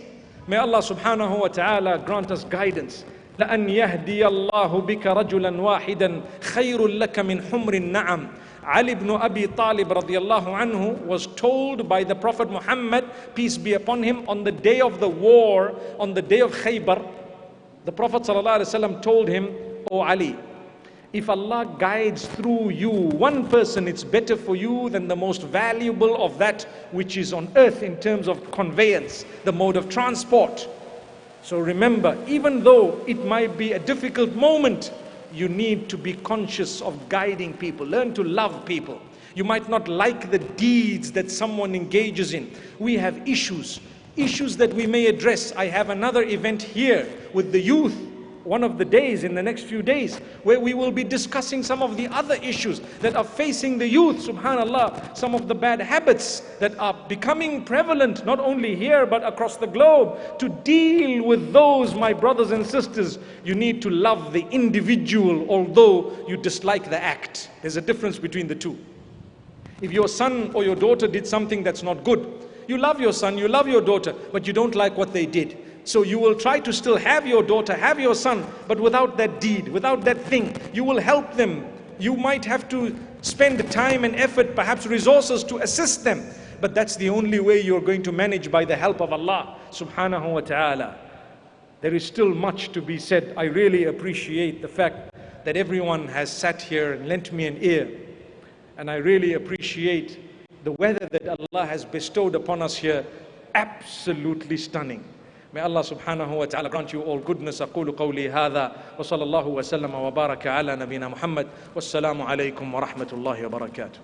May Allah subhanahu wa ta'ala grant us guidance. لأن يهدي الله بك رجلا واحدا خير لك من حمر النعم. Ali ibn Abi Talib radiallahu anhu was told by the Prophet Muhammad, peace be upon him, on the day of the war, on the day of Khaybar, the Prophet sallallahu alaihi wasallam told him, "O Ali, if Allah guides through you one person, it's better for you than the most valuable of that which is on earth in terms of conveyance, the mode of transport." So remember, even though it might be a difficult moment, you need to be conscious of guiding people. Learn to love people. You might not like the deeds that someone engages in. We have issues that we may address. I have another event here with the youth, one of the days in the next few days, where we will be discussing some of the other issues that are facing the youth, subhanallah, some of the bad habits that are becoming prevalent, not only here but across the globe. To deal with those, my brothers and sisters, you need to love the individual, although you dislike the act. There's a difference between the two. If your son or your daughter did something that's not good, you love your son, you love your daughter, but you don't like what they did. So you will try to still have your daughter, have your son, but without that deed, without that thing. You will help them. You might have to spend time and effort, perhaps resources, to assist them. But that's the only way you're going to manage, by the help of Allah subhanahu wa ta'ala. There is still much to be said. I really appreciate the fact that everyone has sat here and lent me an ear. And I really appreciate the weather that Allah has bestowed upon us here. Absolutely stunning. May Allah subhanahu wa ta'ala grant you all goodness. أقول قولي هذا وصلى الله وسلم وبارك على نبينا محمد والسلام عليكم ورحمة الله وبركاته.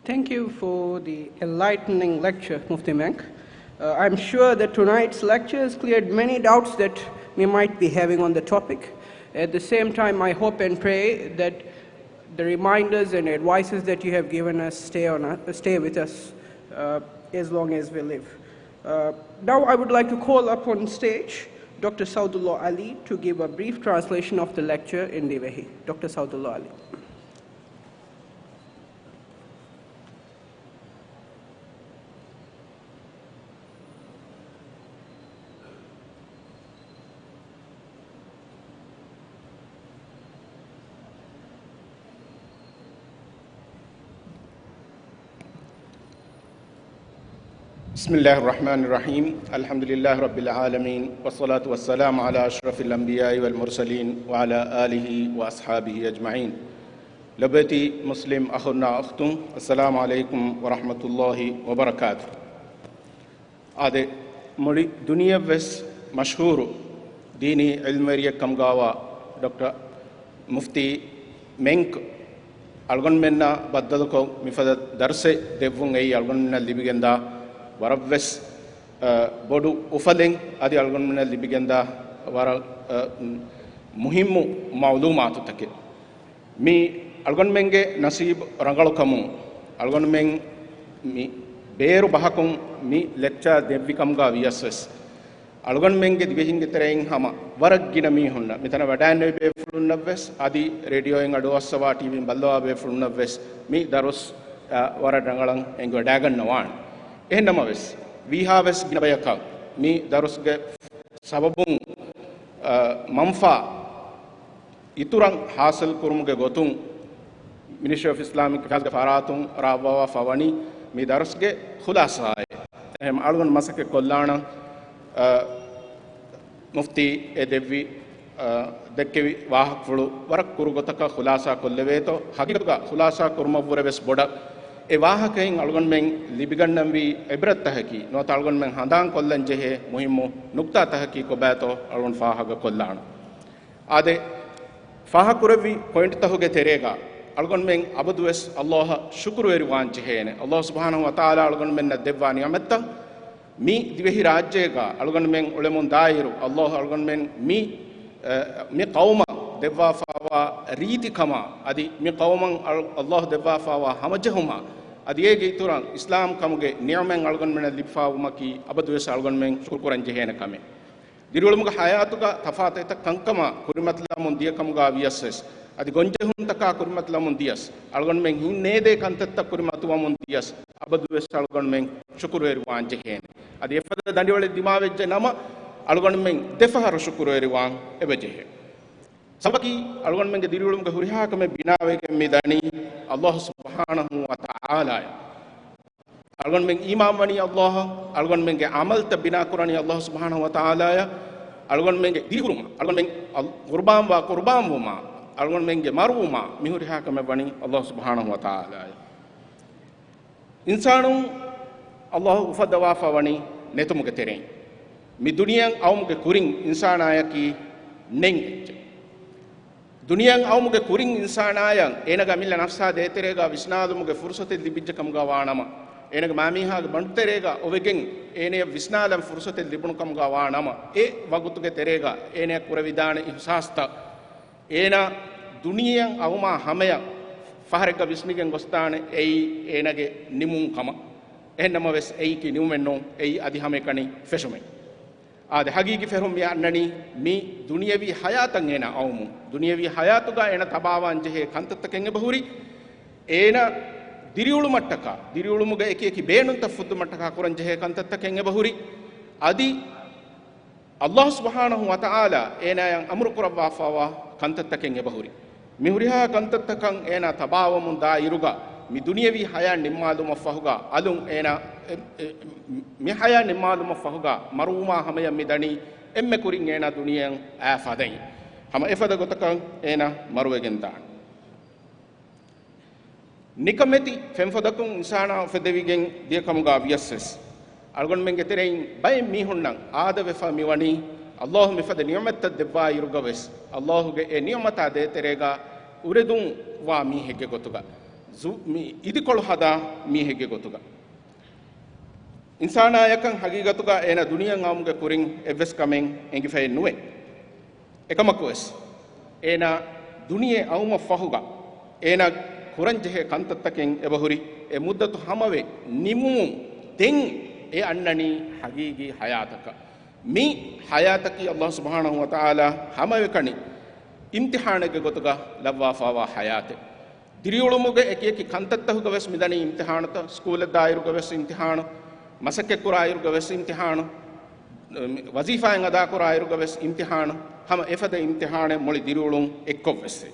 Thank you for the enlightening lecture, Mufti Menk. I'm sure that tonight's lecture has cleared many doubts that we might be having on the topic. At the same time, I hope and pray that the reminders and advices that you have given us stay with us as long as we live. Now I would like to call up on stage Dr. Saudullah Ali to give a brief translation of the lecture in Divehi. Dr. Saudullah Ali. بسم الله الرحمن الرحيم الحمد لله رب العالمين والصلاة والسلام على أشرف الأنبياء والمرسلين وعلى آله وأصحابه أجمعين لبيتي مسلم أخونا أختم السلام عليكم ورحمة الله وبركاته هذا مولي دنيا بس مشهور ديني علمية كمغاوا دكتور مفتي منك ألغن منا بدلكو مفاد درس دفون أي ألغن منا اللي بيجندا وربس بدو أفلين أدي ألغن من اللي بيجندا ور مهم معلومات تكي مي ألغن منجة نصيب رجال كمو ألغن من مي بيرو بحكم مي lecture دبي كمغا وياسس ألغن منجة دبيهين كترين هما ورق جينا مي هونا مثلا ودان بيفلون نبس أدي راديو إنغ أدوس سوا تي في بلوا بيفلون نبس مي داروس ورا رجالان إنغ داعن نوان එහෙනමවස් විහාවස් ගිනබයක මේ දරුස්ගේ සබබුන් මම්ෆා ඉතුරන් හාසල් කුරුමුගේ ගොතුන් ministry of ඉස්ලාමික් ෆාස් ගෆාරාතුන් රාවා ෆවනි මේ දරුස්ගේ ખુલાસાය එහෙම අලුගන් මසක කොල්ලාණ මුෆ්ති එදෙවි දෙක්කෙවි වාහක් ෆුළු වරක් කුරුගතක ખુલાසා කොල්ලවේතෝ හකිකතුක ખુලාසා කුරුමවරවස් බොඩ ඒ වාහකයෙන් අලුගන් මෙන් ලිබිගන්නම් වී ඉබරත් තහකි නොත අලුගන් මෙන් හඳාන් කොල්ලන් ජෙහෙ මුහිම්මු නුක්තා තහකි කොබෑතෝ අලුගන් ෆාහග කොල්ලාණ ආදේ ෆාහ කුරවි point තහුගේ තෙරේගා අලුගන් මෙන් අබදුස් අල්ලාහ ශුක්‍ර වෙරි වාන් ජෙහෙන අල්ලාහ සුබ්හානහු වතාලා අලුගන් මෙන් දෙවවා නියමත්ත මි දිවෙහි රාජ්‍යයක අලුගන් මෙන් උලමුන් දායිරු අල්ලාහ අලුගන් මෙන් මි කවුම දෙවවා ෆාවා රීතිකම අදි මි කවුමන් අල්ලාහ දෙවවා ෆාවා හමජහුමා අදියේගේ තුරන් ඉස්ලාම් කමුගේ නියමෙන් අලුගන් මෙන් ලිෆාවුමකි අබදුස් අලුගන් මෙන් ශුක්‍රන් ජෙහෙන කමේ දිරුලමුග හයාතුක තෆාතත කංකම කුරිමත්ලාමුන් දිය කමුගා වියස්සස් අදි ගොන්ජහුන් තකා කුරිමත්ලාමුන් දියස් අලුගන් මෙන් හින්නේදේ කන්තත්ත කුරිමතුවමුන් දියස් අබදුස් අලුගන් මෙන් ශුක්‍රවේරි වාන් ජෙහෙන අදි එෆද දඬිවල දිමාවෙජ්ජ නම අලුගන් මෙන් දෙෆහර ශුක්‍රවේරි වාන් එබජෙහෙ සබකි අලුගන් මෙන්ගේ දිරුලමුග හුරිහාකම බිනාවේගෙ මෙදනි අල්ලාහ් සුබ්හානහු වතාලා අලුගන් මෙන් ඊමාම් වනි අල්ලාහ් අලුගන් මෙන්ගේ අමල්ත බිනා කුරානි අල්ලාහ් සුබ්හානහු වතාලා අලුගන් මෙන්ගේ දිරුලම අලුගන් මෙන් කුර්බාන් වමා අලුගන් මෙන්ගේ මරුමා මිහුරිහාකම වනි අල්ලාහ් සුබ්හානහු වතාලා ඉන්සානුන් අල්ලාහ් උෆදවා ෆවනි නෙතුමුගේ තෙරෙන් මි දුනියන් අවමුගේ කුරින් ඉන්සානායකි නෙන් දුනියන් අවමුගේ කුරින් ඉන්සානායන් ඒනග මිල්ල නෆ්සා දේතරේගා විස්නාදුමුගේ ෆුර්සතෙ ලිබිජ්ජකම් ගවානම ඒනග මාමීහාගේ බණ්තරේගා ඔවෙගෙන් ඒනේ විස්නාලම් ෆුර්සතෙ ලිබුණුකම් ගවානම ඒ වගුතුගේ තෙරේගා ඒනේ කුර විදාන ඉහසාස්ත ඒන දුනියන් අවමා හැමය ෆහරක විස්නිගෙන් ගොස්තාන එයි ඒනගේ නිමුන්කම එහෙන්නම වෙස් එයි කි නිමුමෙන්නෝ එයි අදි හැම කණි ෆෙෂුමේ ආද හගීකි ෆෙරුම් යන්නනි මි දුනියවි හයාතන් එන අවමු දුනියවි හයාතුගා එන තබාවන් ජෙහෙ කන්තත්තකෙන් බහුරි ඒන දිරියුළු මට්ටක දිරියුළුමුග එක එක බේනුන්ත ෆුද්දු මට්ටක කුරන් ජෙහෙ කන්තත්තකෙන් බහුරි අදි අල්ලාහ් සුබ්හානහු වතාලා ඒනයන් අමරු කුරවා ෆවා කන්තත්තකෙන් බහුරි මිහුරිහා කන්තත්තකන් ඒන තබාවමුන් දා ඉරුගා mi duniyawi haya nimmaluma fahuga alun ena mi haya nimmaluma fahuga maruma hamaya midani emme kurin ena duniyan afadai hama efada gotakan ena marwegen dan nikameti femfadakun insana fedevigen diakamuga viasses algon menge terein bay mi hunnan aada vefa mi wani allah mi fada niyamat debba irugaves allah ge e niyamata de terega uredun wa mi hege gotuga idikolu hada mihege gotuga insana yakan hagigatuga ena duniyan amuge kurin evs kamen engi fe nuwe ekamakwes ena duniye awma fahuga ena kuranjehe kantattaken ebahuri e muddatu hamave nimu den e annani hagigi hayataka mi hayataki Allah subhanahu wa ta'ala hamave kani imtihanege gotuga labwa fawa hayate diriyulumuge ekeki kantattahuga wes midani imtihanata skole dairuga wes imtihan masake kurairuga wes imtihan wazifaen ada kurairuga wes imtihan hama efada imtihane moli diriyulum ekko wesse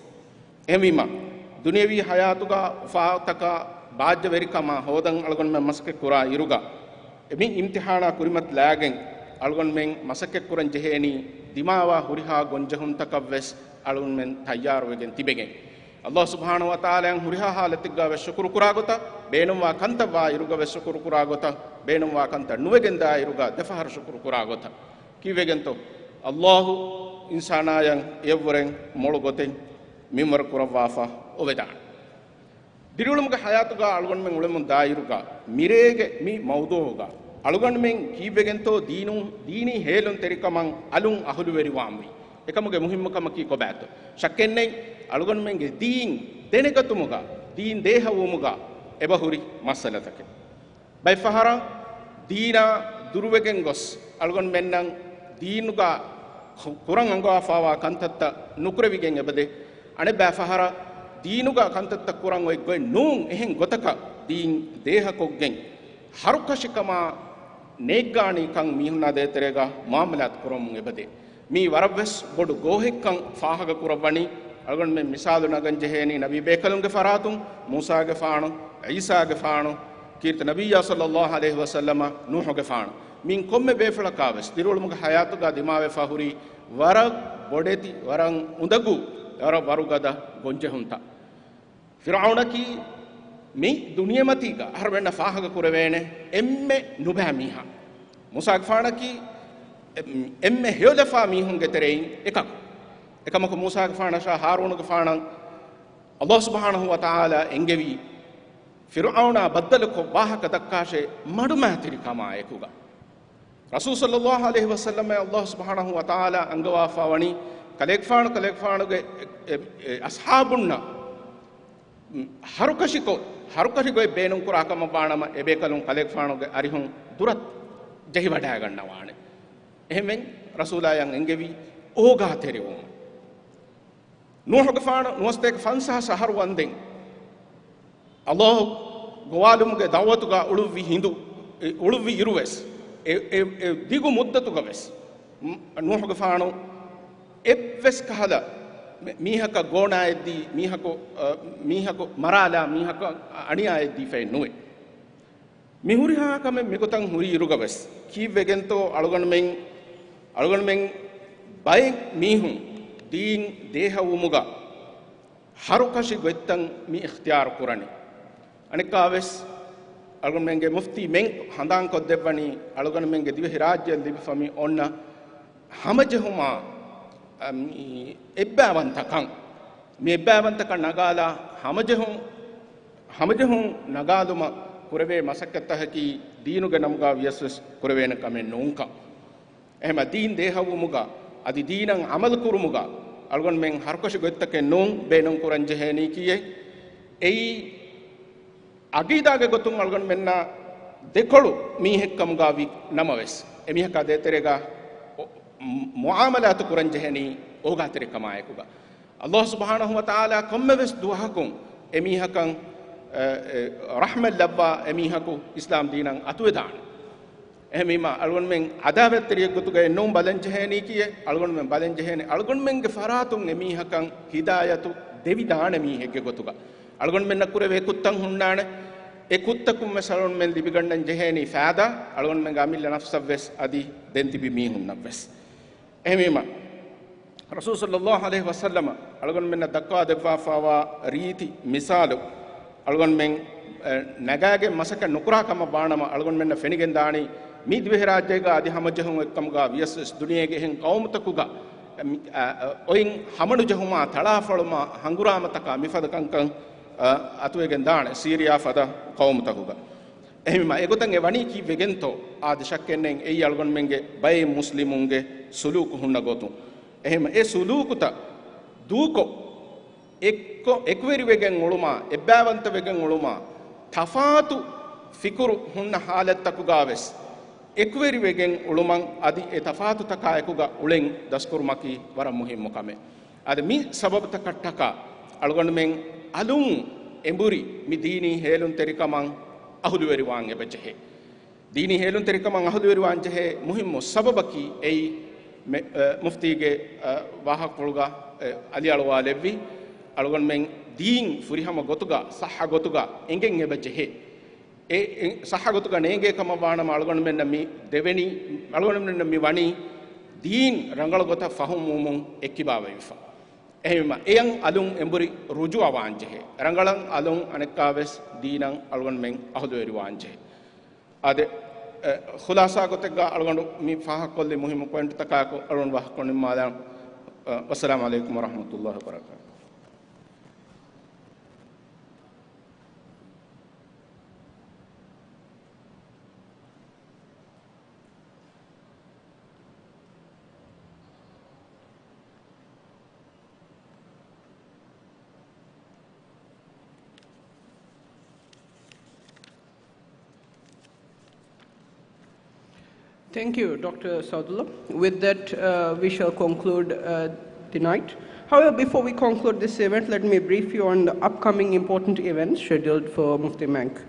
emima dunevi hayatuga faataka bajja verikama hodan algon men masake kurairuga emi imtihana kurimat lagen algon men masake kuran jeheni dimawa huriha gonjahun takavves algon men tayyar wegen tibegen Allah subhanahu wa ta'ala yang huriha halatiga ve shukuru kuragota beenumwa kanta wa iruga ve shukuru kuragota beenumwa kanta nuwegenda iruga defahar shukuru kuragota kivegento Allah insana yang evren molugoten mimar kurawafa ovedan dirulumga hayatuga algon men ulemun dairuga mirege mi mawduga algon men kivegento dini helon terikaman alun ahulu veri wamwi ekamuge muhimmukama ki kobato shakkenne algon menge deen denekatumuga deen dehawumuga ebahuri masalatake bay fahara deena durwegen gos algon mennan deenuga kurang angwa fawa kantatta nukrevigen ebade ane ba fahara deenuga kantatta kurang oy goy nun ehen gotaka deen dehakoggen harukashikama negani kan mihunna deterega maamalat kurum ebade mi warabes bodu gohekkan fahaga kurabani algon men misalu nagan jeheni nabi bekalunge faratum musa ge faanu isa ge faanu kirta nabiyya sallallahu alaihi wasallama nuh ge faanu min komme befala kaves dirulumuge hayatuga dimave fahuri warag bodeti warang undagu wara warugada gonjehunta firauna ki mi duniyamatiga harwenna fahaga kurevene emme nuba miha musa ge faana ki emme heolefa mihunge terein ekamako musa ge faana sha harun ge faana Allah subhanahu wa ta'ala engevi fir'auna baddal ko bahaka dakkashe maduma tiri kama ekuga rasul sallallahu alaihi wasallam Allah subhanahu wa ta'ala angwa fawani kalek faanu ge ashabunna harukashiko beenun kurakama baanama ebekalun kalek faanu ge arihun durat jahi wada gannawane එහෙමෙන් රසූලායන් එංගෙවි ඕගා තෙරෙවුම නූහගේ ෆාන නුස්තේක ෆන්සහ සහර වන්දෙන් අල්ලාහ් ගෝවාලුම්ගේ දවතුගා උළුවි හිඳු උළුවි ඉරුවස් ඒ දිගු මුද්දතුගා වෙස් නූහගේ ෆාන එවස් කහලා මීහක ගෝනායදී මීහක මරාලා මීහක අණියායදී ෆේ නුවේ මිහුරිහා කම මෙගොතන් හුරි ඉරුගා වෙස් කීවෙගෙන්තෝ algon men bay mihun deen dehawumuga harukashi gottan mi ikhtiyar kurani anikaves algon menge mufti menk handan ko debani algon menge divi rajya divi fami onna hamajehuma ebbawantakan mi ebbawantakan nagala hamajehun nagaluma kurave masakkatahaki deenuge namga viyasus kuravena kamen nunka ehma deen dehawumuga adi deenan amal kurumuga algon men harkosh gottake non beenon kuran jeheni kiye ei agidage gotun algon menna dekolu mi hekkam gavi namaves emihaka deterega muamalat kuran jeheni oga tere kamayekuga Allah subhanahu wa ta'ala kommeves duhakum emihakan rahmal labba emihaku islam deenan atuedan ehmima algon men adawet teriye gotuge non balen jeheni kiye algon men balen jeheni algon men ge faratun emihakan hidayatu devi daane mi hegge gotuga algon men nakureve kuttan hunnane e kuttakum mesalon men libigandan jeheni faada algon men gamilla nafsavves adi dentibi mi hunnavves ehmima rasul sallallahu alaihi wasallam algon men dakwa devwa fawa riti misalu algon men nagage masaka nukura kama baanama algon men fenigen daani midwe rajyega adi hamajahum ekkamga vias duniyege hen qawmatakuga oin hamanu jahuma thalafaluma hanguramata ka mifada kankan අතුවගෙන් දාන සීරියා ෆද කවුමතකුග එහෙම ඒගොතන් ඒ වණී කී වෙගෙන්තෝ ආද ශක්කෙන්ෙන් ඒ අල්ගොන් මෙන්ගේ බයි මුස්ලිමුන්ගේ සුලූකු හුන්න ගොතු එහෙම ඒ සුලූකුත දූකෝ එක්වරි වෙගෙන් උළුමා එබ්බෑවන්ත වෙගෙන් උළුමා තෆාතු ෆිකුරු හුන්න හාලත්තකුගාවෙස් එක්වරි වෙගෙන් උළුමන් අදි ඒ තෆාතු තකායකුගා උලෙන් දස්කුරුමකි වර මුහිම්මු කමේ අද මි සබබත කට්ටක අල්ගොන් මෙන් අලුන් එඹුරි මි දීනි හේලුන් තෙරිකමන් අහුදුවරි වාන් එබජෙහෙ දීනි හේලුන් තෙරිකමන් අහුදුවරි වාන් ජෙහෙ මුහිම්මු සබබකි එයි මුෆ්තිගේ වාහක් පොල්ගා අලි අලවාලෙව්වි අලගොන් මෙන් දීන් ෆුරිහම ගොතුගා සහ ගොතුගා එංගෙන් එබජෙහෙ ඒ සහ ගොතුගා නේගේ කම වානම අලගොන් මෙන්න මි දෙවෙනි අලගොන් මෙන්න මි වණි දීන් රංගල ගොත ෆහුම් මුමුන් එක්කිබාවෙයිෆා එහෙම එයන් අලුන් එඹුරි රුජු අවාංජෙහෙ රංගලන් අලුන් අනෙක්කාවෙස් දීනන් අලගොන් මෙන් අහුදුවරි වාංජෙහෙ අද خلاصہ کو تگا الگنڈ می فاہ کولے مہم پوائنٹ تکا کو الگن واہ کون مالا والسلام علیکم ورحمۃ اللہ وبرکاتہ Thank you, Dr. Saudullah. With that, we shall conclude the night. However, before we conclude this event, let me brief you on the upcoming important events scheduled for Mufti Menk.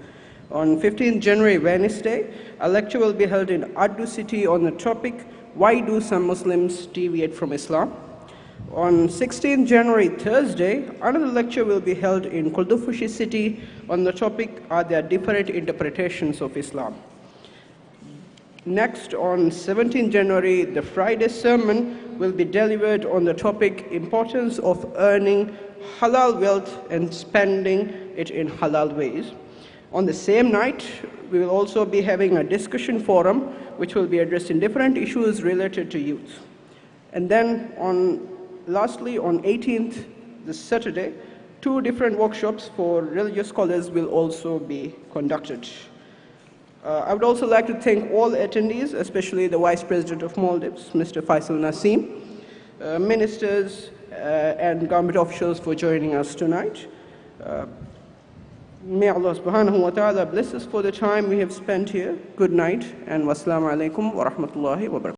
On 15th January, Wednesday, a lecture will be held in Addu city on the topic, Why Do Some Muslims Deviate from Islam? On 16th January, Thursday, another lecture will be held in Kuldufushi city on the topic, Are There Different Interpretations of Islam? Next, on 17th January, the Friday sermon will be delivered on the topic, Importance of Earning Halal Wealth and Spending it in Halal Ways. On the same night, we will also be having a discussion forum which will be addressing different issues related to youth. And then lastly, on 18th, this Saturday, 2 different workshops for religious scholars will also be conducted. I would also like to thank all attendees, especially the Vice President of Maldives, Mr. Faisal Naseem, ministers and government officials for joining us tonight. May Allah subhanahu wa ta'ala bless us for the time we have spent here. Good night and wassalamu alaikum wa rahmatullahi wa barakatuh.